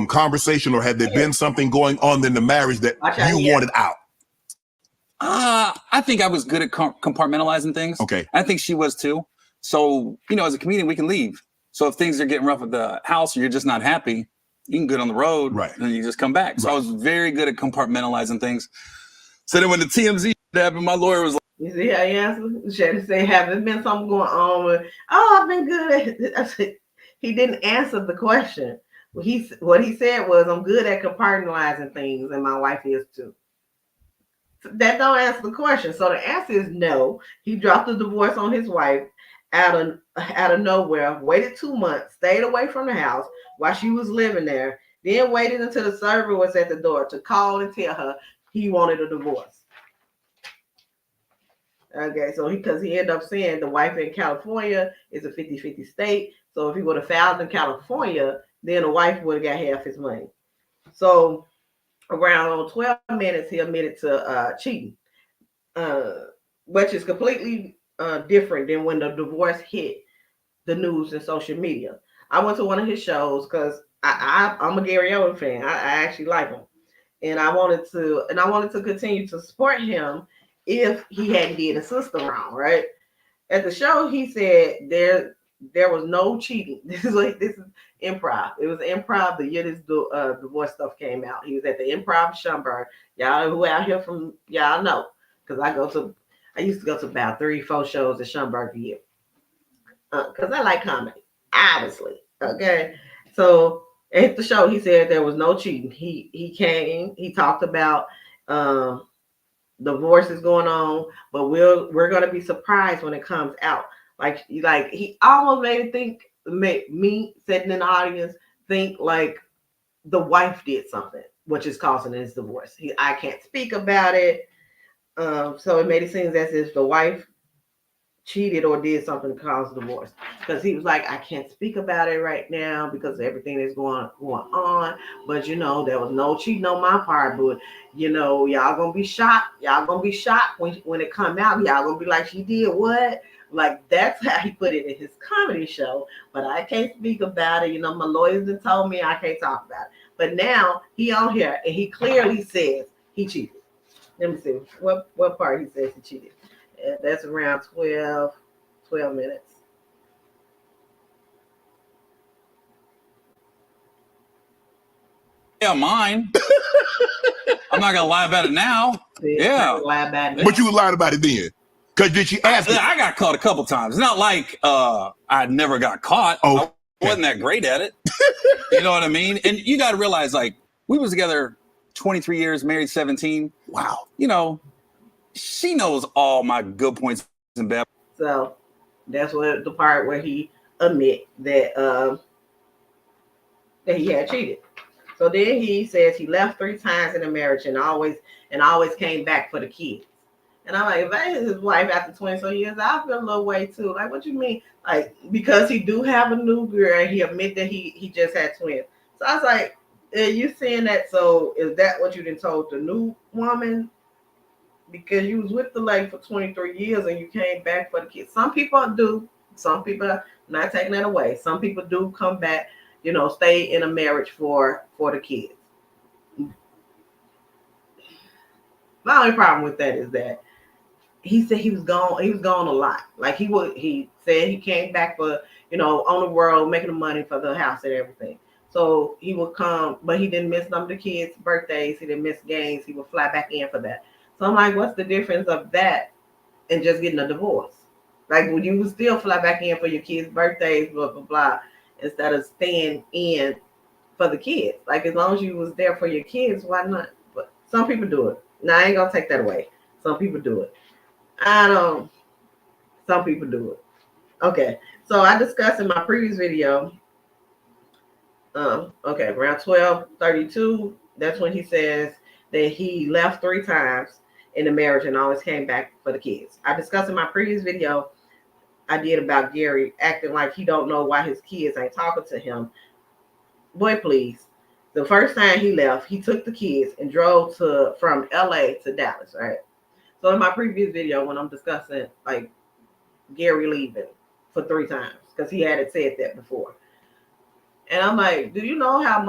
conversation, or had there been something going on in the marriage that you wanted out? I think I was good at compartmentalizing things. Okay. I think she was too. So, as a comedian, we can leave. So if things are getting rough at the house or you're just not happy, you can get on the road, right, and you just come back. So I was very good at compartmentalizing things. So then when the TMZ happened, my lawyer was like, you see how he answered? Shannon said, haven't been something going on? I've been good. I said, he didn't answer the question. What he said was, I'm good at compartmentalizing things, and my wife is too. That don't answer the question. So the answer is no. He dropped the divorce on his wife out of nowhere, waited 2 months, stayed away from the house while she was living there, then waited until the server was at the door to call and tell her he wanted a divorce. Okay, so because he ended up saying the wife in California is a 50-50 state. So if he would have filed in California, then the wife would have got half his money. So around 12 minutes, he admitted to cheating, which is completely different than when the divorce hit the news and social media. I went to one of his shows because I'm a Gary Owen fan. I actually like him, and I wanted to continue to support him if he hadn't did a sister wrong. Right at the show, he said there was no cheating. This is improv. It was improv the year this divorce stuff came out. He was at the Improv Schaumburg. Y'all who out here from y'all know, because I used to go to about 3-4 shows at Schaumburg a year. Because I like comedy, obviously. Okay. So at the show, he said there was no cheating. He came, he talked about divorce is going on, but we're gonna be surprised when it comes out. Like he almost made me sitting in the audience think like the wife did something, which is causing his divorce. I can't speak about it. So it made it seem as if the wife cheated or did something to cause divorce. Because he was like, I can't speak about it right now because everything is going on. But there was no cheating on my part. But y'all gonna be shocked. Y'all gonna be shocked when it come out. Y'all gonna be like, she did what? Like, that's how he put it in his comedy show. But I can't speak about it. My lawyers have told me I can't talk about it. But now he on here and he clearly says he cheated. Let me see what part he says he cheated. That's around 12 minutes. Yeah, mine. I'm not gonna lie about it now. Yeah, lie about it. But you lied about it then. Cause did she ask you? I got caught a couple times. It's not like I never got caught. Oh, I wasn't that great at it. You know what I mean? And you got to realize, like, we was together 23 years, married 17. Wow. You know, she knows all my good points and bad. So that's what the part where he admit that that he had cheated. So then he says he left 3 times in the marriage and always came back for the kids. And I'm like, if I had his wife after 20 so years, I feel a little way too. Like, what you mean? Like, because he do have a new girl and he admit that he just had twins. So I was like, are you saying that? So is that what you done told the new woman? Because you was with the lady for 23 years and you came back for the kids. Some people do. Some people, not taking that away. Some people do come back, you know, stay in a marriage for the kids. My only problem with that is that he said he was gone a lot. Like he said he came back for, you know, on the road, making the money for the house and everything. So he would come, but he didn't miss none of the kids' birthdays. He didn't miss games. He would fly back in for that. So I'm like, what's the difference of that and just getting a divorce? Like, would you still fly back in for your kids' birthdays, blah, blah, blah, instead of staying in for the kids? Like, as long as you was there for your kids, why not? But some people do it. Now, I ain't going to take that away. Some people do it. Some people do it. Okay. So I discussed in my previous video, okay, around 12:32, that's when he says that he left 3 times in the marriage and always came back for the kids. I discussed in my previous video I did about Gary acting like he don't know why his kids ain't talking to him. Boy, please. The first time he left, he took the kids and drove from LA to Dallas, right? So in my previous video, when I'm discussing like Gary leaving for 3 times, because he hadn't said that before. And I'm like, do you know how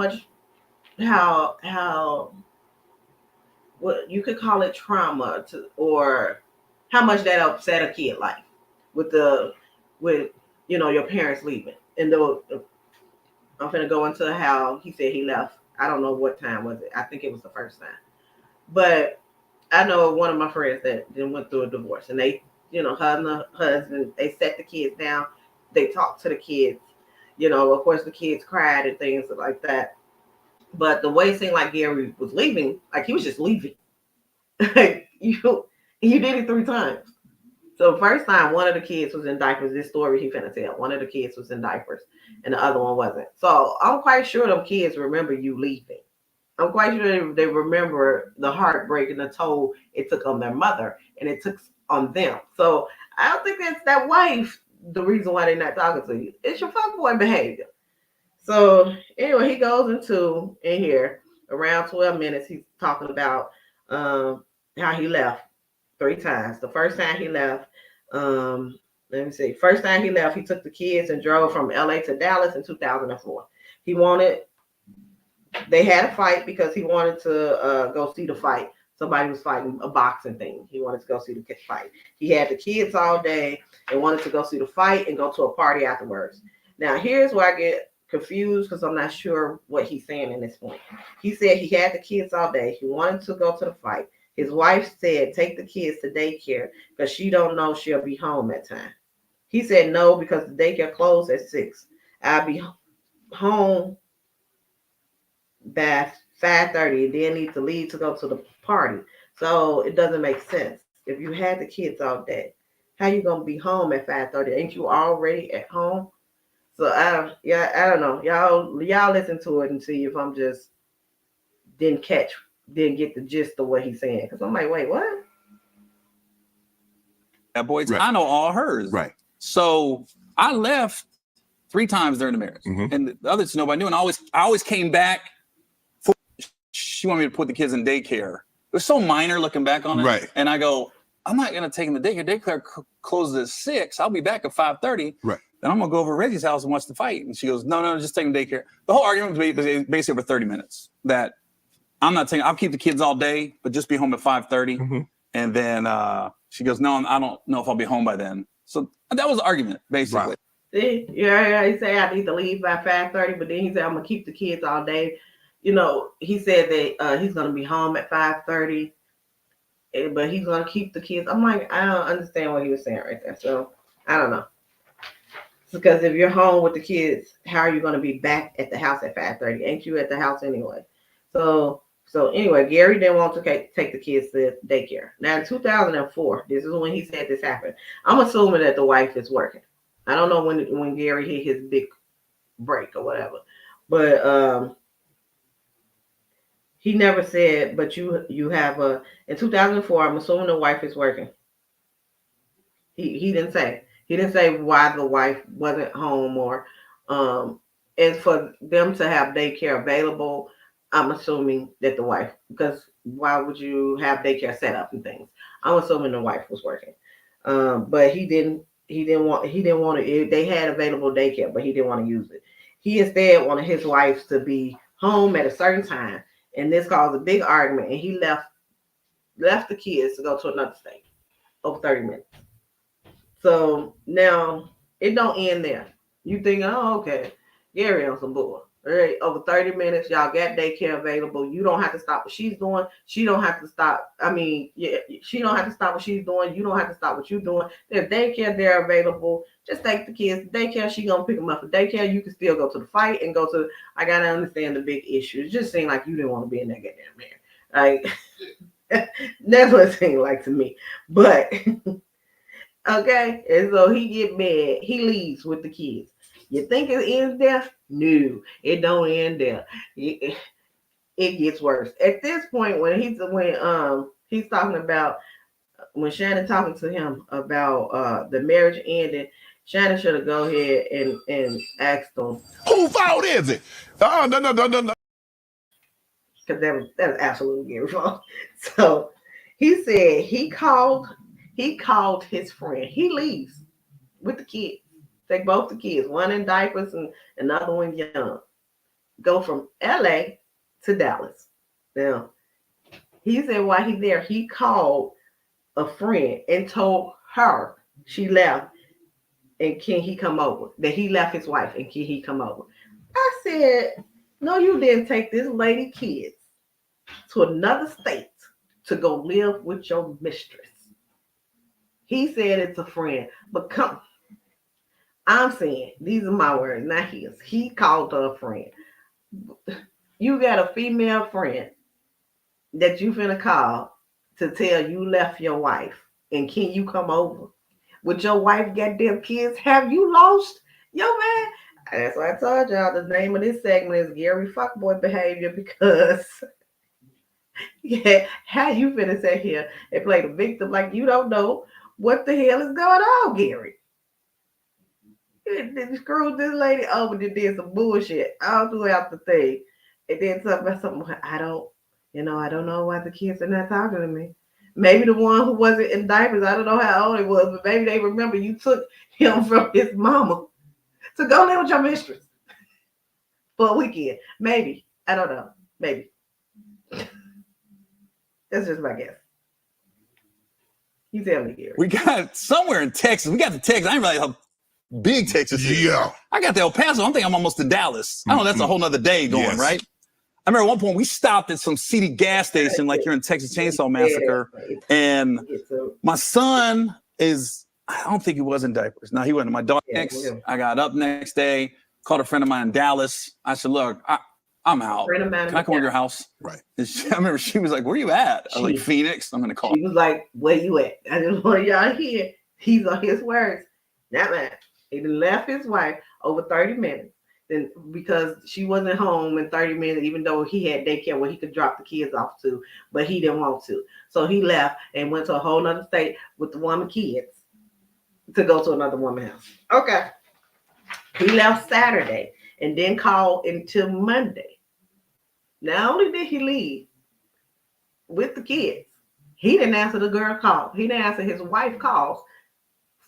what you could call it trauma or how much that upset a kid life with you know, your parents leaving? And I'm gonna go into how he said he left. I don't know what time was it. I think it was the first time. But I know one of my friends that then went through a divorce, and they, you know, her and the husband, they set the kids down. They talked to the kids. You know, of course, the kids cried and things like that. But the way it seemed like Gary was leaving, like he was just leaving. you did it 3 times. So the first time, one of the kids was in diapers. This story he finna tell. One of the kids was in diapers, and the other one wasn't. So I'm quite sure them kids remember you leaving. I'm quite sure they remember the heartbreak and the toll it took on their mother, and it took on them. So I don't think that's that wife the reason why they're not talking to you. It's your fuckboy behavior. So anyway, he goes in here around 12 minutes. He's talking about how he left 3 times. The first time he left, let me see. First time he left, he took the kids and drove from LA to Dallas in 2004. They had a fight because he wanted to go see the fight. Somebody was fighting a boxing thing. He wanted to go see the fight. He had the kids all day and wanted to go see the fight and go to a party afterwards. Now, here's where I get confused because I'm not sure what he's saying in this point. He said he had the kids all day. He wanted to go to the fight. His wife said, take the kids to daycare because she don't know she'll be home at time. He said no because the daycare closed at 6. I'll be home by 5:30 and then need to leave to go to the party. So it doesn't make sense. If you had the kids all day, how you gonna be home at 5:30? Ain't you already at home? So I don't know. Y'all listen to it and see if I'm just didn't get the gist of what he's saying. Because I'm like, wait, what? That boy, right. I know all hers. Right. So I left 3 times during the marriage, and the others nobody knew. And I always came back. She wanted me to put the kids in daycare. It was so minor looking back on it. Right. And I go, I'm not gonna take them to daycare. Daycare closes at 6. I'll be back at 5:30. Right. then I'm going to go over to Reggie's house and watch the fight. And she goes, no, just take him to daycare. The whole argument was basically over 30 minutes that I'll keep the kids all day, but just be home at 5:30. Mm-hmm. And then she goes, no, I don't know if I'll be home by then. So that was the argument, basically. Right. See, he say I need to leave by 5:30, but then he said I'm gonna keep the kids all day. He said that he's gonna be home at 5:30, but he's gonna keep the kids. I'm like, I don't understand what he was saying right there. So I don't know. Because if you're home with the kids, how are you gonna be back at the house at 5:30? Ain't you at the house anyway? So anyway, Gary didn't want to take the kids to daycare. Now in 2004, this is when he said this happened. I'm assuming that the wife is working. I don't know when Gary hit his big break or whatever, but he never said. But you have in 2004. I'm assuming the wife is working. He didn't say. He didn't say why the wife wasn't home or and for them to have daycare available. I'm assuming that the wife, because why would you have daycare set up and things? I'm assuming the wife was working, but he didn't want to. They had available daycare, but he didn't want to use it. He instead wanted his wife to be home at a certain time, and this caused a big argument. And he left the kids to go to another state over 30 minutes. So now it don't end there. You think, oh, okay, Gary on some bull. All right, over 30 minutes, y'all got daycare available. You don't have to stop what she's doing. She don't have to stop. She don't have to stop what she's doing. You don't have to stop what you're doing. There's daycare there available. Just take the kids to daycare. She gonna pick them up for daycare. You can still go to the fight and go to. I gotta understand the big issue. It just seemed like you didn't want to be in that goddamn man. Like that's what it seemed like to me. But okay, and so he get mad. He leaves with the kids. You think it ends there? No, it don't end there. It gets worse. At this point, when he's talking about when Shannon talking to him about the marriage ending, Shannon should have go ahead and asked him, whose fault is it? Oh, no. Because that was absolutely Gary's fault. So he said he called his friend. He leaves with the kids. Take both the kids, one in diapers and another one young. Go from LA to Dallas. Now, he said while he's there, he called a friend and told her she left and can he come over? That he left his wife and can he come over? I said, no, you didn't take this lady kids to another state to go live with your mistress. He said it's a friend, but come. I'm saying, these are my words, not his. He called her a friend. You got a female friend that you finna call to tell you left your wife and can you come over? With your wife goddamn kids, have you lost your man? That's why I told y'all the name of this segment is Gary Fuckboy Behavior, because how you finna sit here and play the victim like you don't know what the hell is going on, Gary? They screwed this lady over and did some bullshit all throughout the thing. And then something, I don't know why the kids are not talking to me. Maybe the one who wasn't in diapers, I don't know how old it was, but maybe they remember you took him from his mama to go live with your mistress for a weekend. Maybe. I don't know. Maybe. That's just my guess. You tell me, Gary. We got somewhere in Texas. We got the Texas. I didn't realize how big Texas is. Yeah. I got the El Paso. I'm thinking I'm almost to Dallas. I know that's a whole nother day going, Yes. right? I remember at one point we stopped at some seedy gas station like you're in Texas Chainsaw Massacre. And my son is, I don't think he was in diapers. No, he wasn't. My daughter I got up next day, called a friend of mine in Dallas. I said, look, I'm out. Can I come to your house? Right. I remember she was like, where are you at? I was like, Phoenix. I'm going to call. She was like, where you at? I just want y'all to hear. He's on his words. That man. He left his wife over 30 minutes. Then because she wasn't home in 30 minutes, even though he had daycare where he could drop the kids off to, but he didn't want to. So he left and went to a whole nother state with the woman kids to go to another woman's house. Okay. He left Saturday and then called until Monday. Not only did he leave with the kids, he didn't answer the girl call. He didn't answer his wife calls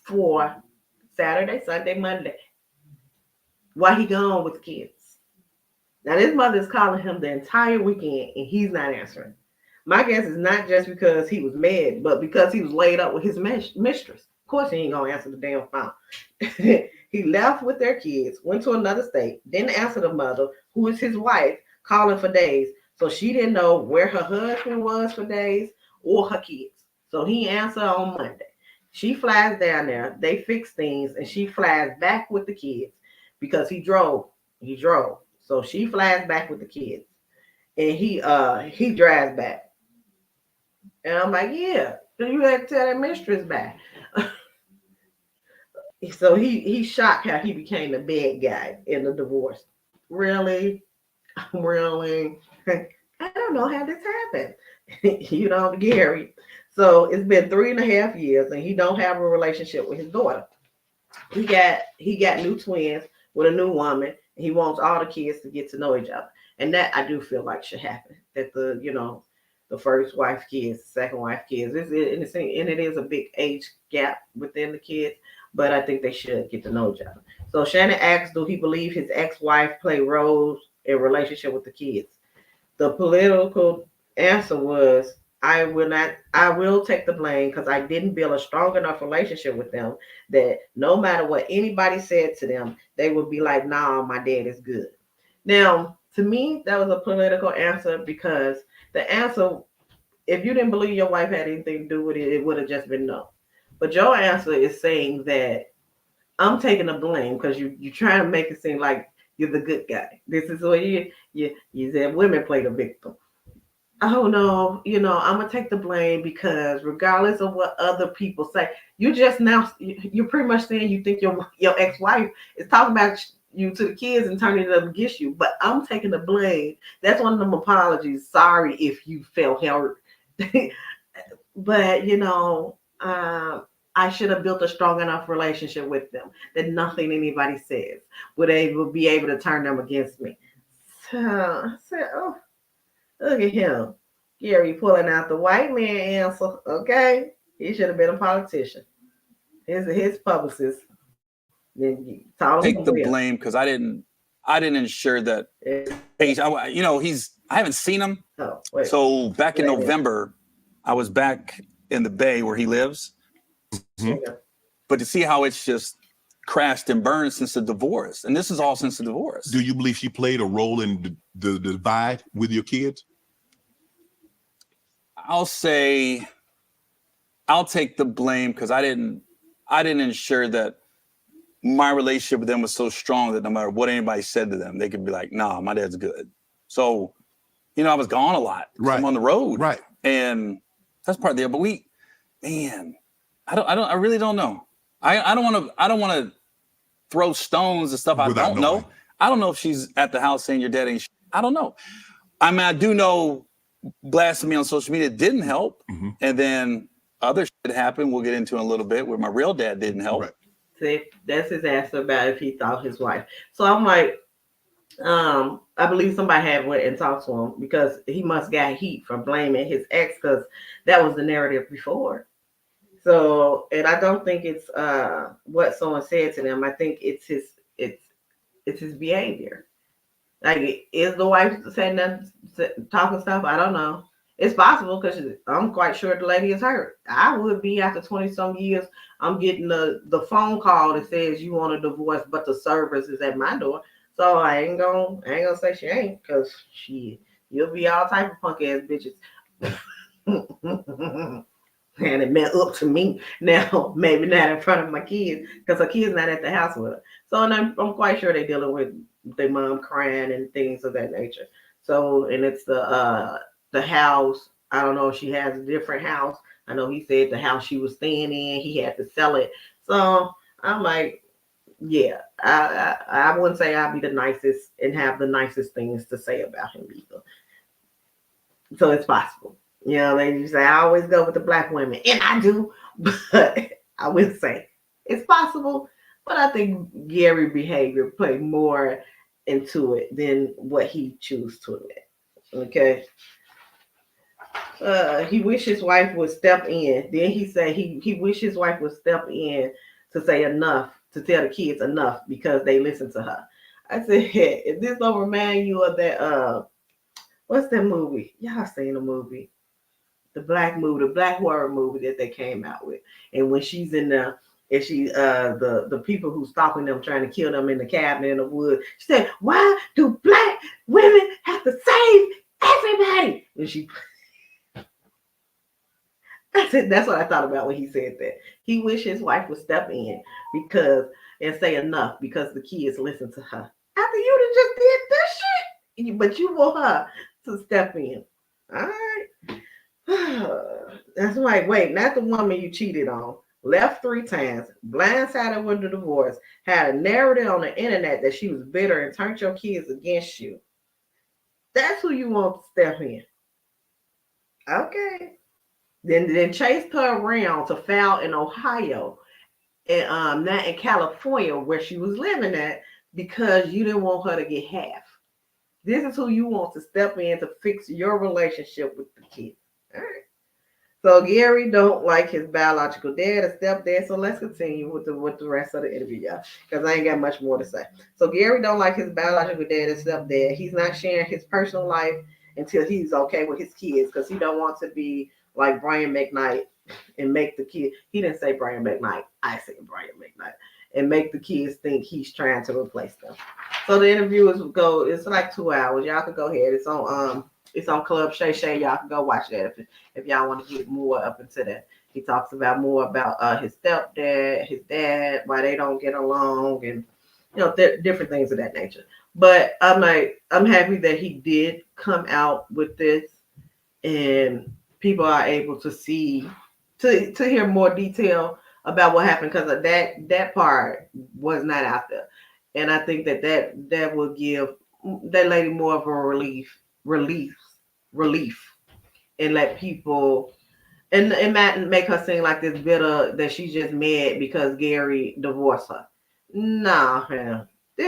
for Saturday, Sunday, Monday. Why he gone with the kids? Now this mother is calling him the entire weekend and he's not answering. My guess is not just because he was mad, but because he was laid up with his mistress. Of course he ain't gonna answer the damn phone. He left with their kids, went to another state, didn't answer the mother, who is his wife, calling for days. So she didn't know where her husband was for days or her kids. So he answered on Monday. She flies down there, they fix things, and she flies back with the kids because he drove. He drove. So she flies back with the kids. And he drives back. And I'm like, yeah, you had to tell that mistress back. So he's shocked how he became the bad guy in the divorce. Really? Really? I don't know how this happened. Gary. So it's been 3.5 years and he don't have a relationship with his daughter. He got new twins with a new woman. And he wants all the kids to get to know each other. And that I do feel like should happen. That the first wife kids, second wife kids, and it is a big age gap within the kids, but I think they should get to know each other. So Shannon asked, do he believe his ex-wife played roles in relationship with the kids? The political answer was, I will take the blame because I didn't build a strong enough relationship with them that no matter what anybody said to them, they would be like, nah, my dad is good. Now, to me, that was a political answer because the answer, if you didn't believe your wife had anything to do with it, it would have just been no. But your answer is saying that I'm taking the blame because you're trying to make it seem like you're the good guy. This is what you said women play the victim. Oh no, I'm gonna take the blame because regardless of what other people say, you're pretty much saying you think your ex-wife is talking about you to the kids and turning it up against you. But I'm taking the blame. That's one of them apologies. Sorry if you felt hurt. But I should have built a strong enough relationship with them that nothing anybody says would be able to turn them against me. So I said, oh, look at him. Gary pulling out the white man answer. Okay. He should have been a politician. His publicist. Take the blame because I didn't ensure that I haven't seen him. So back in November, I was back in the Bay where he lives. Mm-hmm. But to see how it's just crashed and burned since the divorce, and this is all since the divorce. Do you believe she played a role in the divide with your kids? I'll say I'll take the blame because I didn't ensure that my relationship with them was so strong that no matter what anybody said to them, they could be like, nah, my dad's good. So, I was gone a lot. Right. I'm on the road. Right. And that's part of it. But I really don't know. I don't want to throw stones and stuff. I don't know. I don't know if she's at the house saying your dad ain't. I don't know. I mean, I do know blasting me on social media didn't help. Mm-hmm. And then other shit happened. We'll get into in a little bit where my real dad didn't help. Right. See, that's his answer about if he thought his wife. So I'm like, I believe somebody went and talked to him because he must got heat for blaming his ex because that was the narrative before. So, and I don't think it's what someone said to them. I think it's his behavior. Like, is the wife saying that, talking stuff? I don't know. It's possible because I'm quite sure the lady is hurt. I would be after 20-some years. I'm getting the phone call that says you want a divorce, but the service is at my door. So I ain't gonna say she ain't, because you'll be all type of punk ass bitches. And it meant up to me now, maybe not in front of my kids, because her kids not at the house with her. So and I'm quite sure they're dealing with their mom crying and things of that nature. So, and it's the house. I don't know if she has a different house. I know he said the house she was staying in, he had to sell it. So I'm like, yeah, I wouldn't say I'd be the nicest and have the nicest things to say about him either. So it's possible. They just say I always go with the black women, and I do, but I would say it's possible. But I think Gary's behavior played more into it than what he chose to admit. Okay. He wished his wife would step in. Then he said he wished his wife would step in to say enough, to tell the kids enough because they listen to her. I said, if this don't remind you of that, what's that movie? Y'all seen the movie? The black horror movie that they came out with. And when she's in the, and she, the people who's stalking them, trying to kill them in the cabin in the woods, she said, why do black women have to save everybody? And she, that's what I thought about when he said that. He wished his wife would step in and say enough because the kids listen to her. After you done just did this shit, but you want her to step in. All right. That's right. Wait, not the woman you cheated on. Left 3 times, blindsided with the divorce, had a narrative on the internet that she was bitter and turned your kids against you. That's who you want to step in. Okay. Then chased her around to file in Ohio and not in California where she was living at because you didn't want her to get half. This is who you want to step in to fix your relationship with the kid. All right. So Gary don't like his biological dad or stepdad. So let's continue with the rest of the interview, y'all, because I ain't got much more to say. So Gary don't like his biological dad or stepdad. He's not sharing his personal life until he's okay with his kids because he don't want to be like Brian McKnight and make the kid. He didn't say Brian McKnight. I said Brian McKnight. And make the kids think he's trying to replace them. So the interview it's like 2 hours. Y'all can go ahead. It's on Club Shay Shay. Y'all can go watch that if y'all want to get more up into that. He talks about more about his stepdad, his dad, why they don't get along, and different things of that nature. But I'm happy that he did come out with this, and people are able to see to hear more detail about what happened because of that part was not out there, and I think that will give that lady more of a relief, and let people, and it might make her seem like this bitter that she's just mad because Gary divorced her. Nah, man, he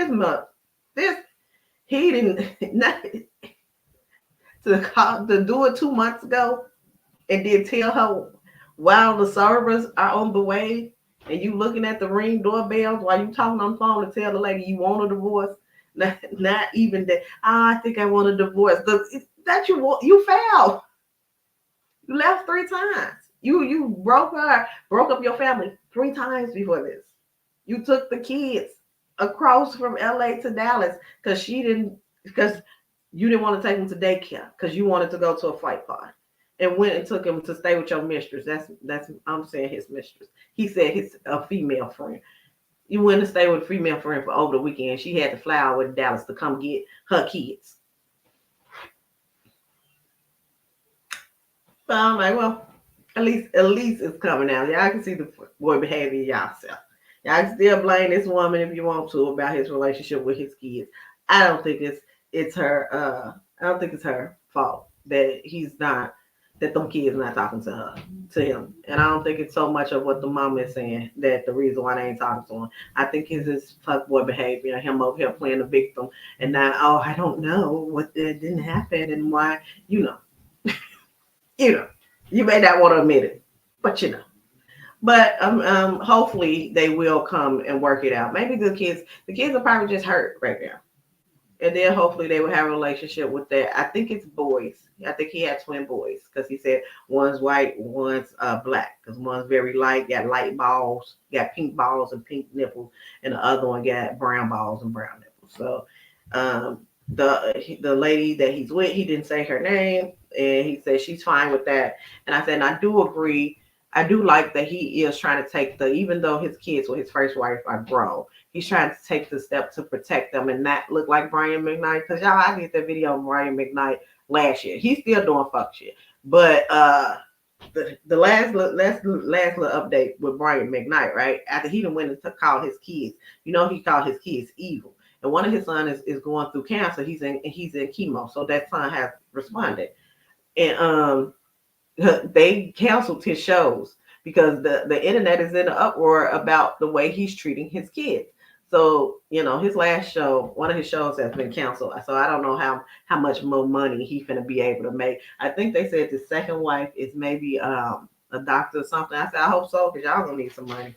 didn't not to do it 2 months ago, and then tell her while the servers are on the way, and you looking at the Ring doorbells while you talking on the phone to tell the lady you want a divorce. Not even that. I think I want a divorce. That you failed. You left 3 times. You broke up your family 3 times before this. You took the kids across from LA to Dallas because you didn't want to take them to daycare because you wanted to go to a fight party, and went and took him to stay with your mistress. That's I'm saying his mistress. He said a female friend. You went to stay with a female friend for over the weekend. She had to fly out with Dallas to come get her kids. So I'm like, well, at least it's coming out. Y'all can see the boy behavior yourself. Y'all can still blame this woman if you want to about his relationship with his kids. I don't think it's her. I don't think it's her fault that them kids not talking to him. And I don't think it's so much of what the mama is saying that the reason why they ain't talking to him. I think it's his fuckboy behavior, him over here playing the victim, and now, I don't know what that didn't happen and why, you may not want to admit it, but But hopefully they will come and work it out. Maybe the kids are probably just hurt right now. And then hopefully they will have a relationship with that. I think it's boys. I think he had twin boys because he said one's white, one's black. Because one's very light, got light balls, got pink balls and pink nipples, and the other one got brown balls and brown nipples. So the lady that he's with, he didn't say her name, and he said she's fine with that. And I said, and I do agree. I do like that he is trying to take even though his kids with his first wife are grown, he's trying to take the step to protect them and not look like Brian McKnight. Because y'all, I did that video on Brian McKnight last year. He's still doing fuck shit. But the last little update with Brian McKnight, right? After he done went and called his kids, he called his kids evil. And one of his sons is going through cancer. He's in chemo. So that son has responded. And they canceled his shows because the internet is in an uproar about the way he's treating his kids. So, his last show, one of his shows has been canceled. So I don't know how much more money he's going to be able to make. I think they said the second wife is maybe a doctor or something. I said, I hope so, because y'all going to need some money.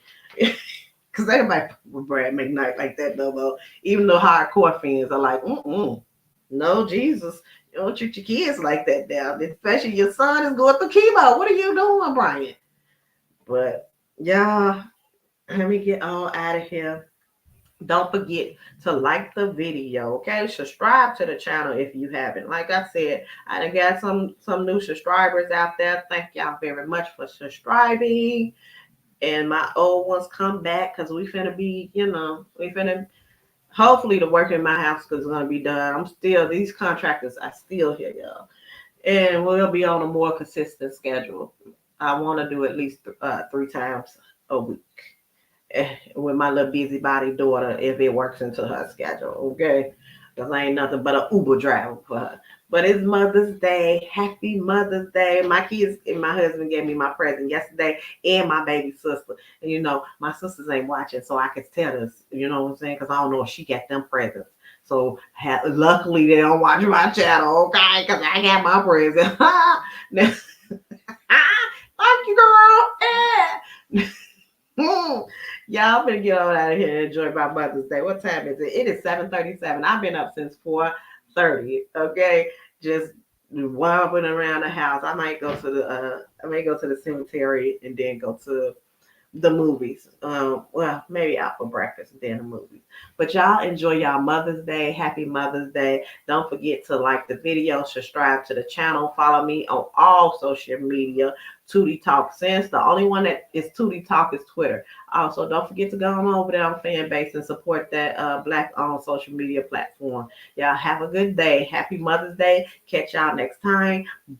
Because everybody with Brad McKnight like that no more. Even the hardcore fans are like, no, Jesus. You don't treat your kids like that now. Especially your son is going through chemo. What are you doing, Brian? But y'all, let me get all out of here. Don't forget to like the video, okay? Subscribe to the channel if you haven't. Like I said, I done got some new subscribers out there. Thank y'all very much for subscribing. And my old ones come back because we finna be, hopefully the work in my house is gonna be done. These contractors are still here, y'all. And we'll be on a more consistent schedule. I want to do at least 3 times a week with my little busybody daughter if it works into her schedule, okay? Because I ain't nothing but an Uber driver for her. But it's Mother's Day. Happy Mother's Day. My kids and my husband gave me my present yesterday and my baby sister. And, my sisters ain't watching, so I can tell this, you know what I'm saying? Because I don't know if she got them presents. So luckily they don't watch my channel, okay? Because I got my present. Thank you, girl. Y'all better get on out of here and enjoy my Mother's Day. What time is it? It is 7:37. I've been up since 4:30. Okay, just wobbling around the house. I might go to the cemetery and then go to the movies. Well, maybe out for breakfast and then the movies. But y'all enjoy y'all Mother's Day. Happy Mother's Day. Don't forget to like the video, subscribe to the channel, follow me on all social media. Tootie Talk Sense. The only one that is Tootie Talk is Twitter. Also, don't forget to go on over there on Fanbase and support that Black-owned social media platform. Y'all have a good day. Happy Mother's Day. Catch y'all next time. Bye.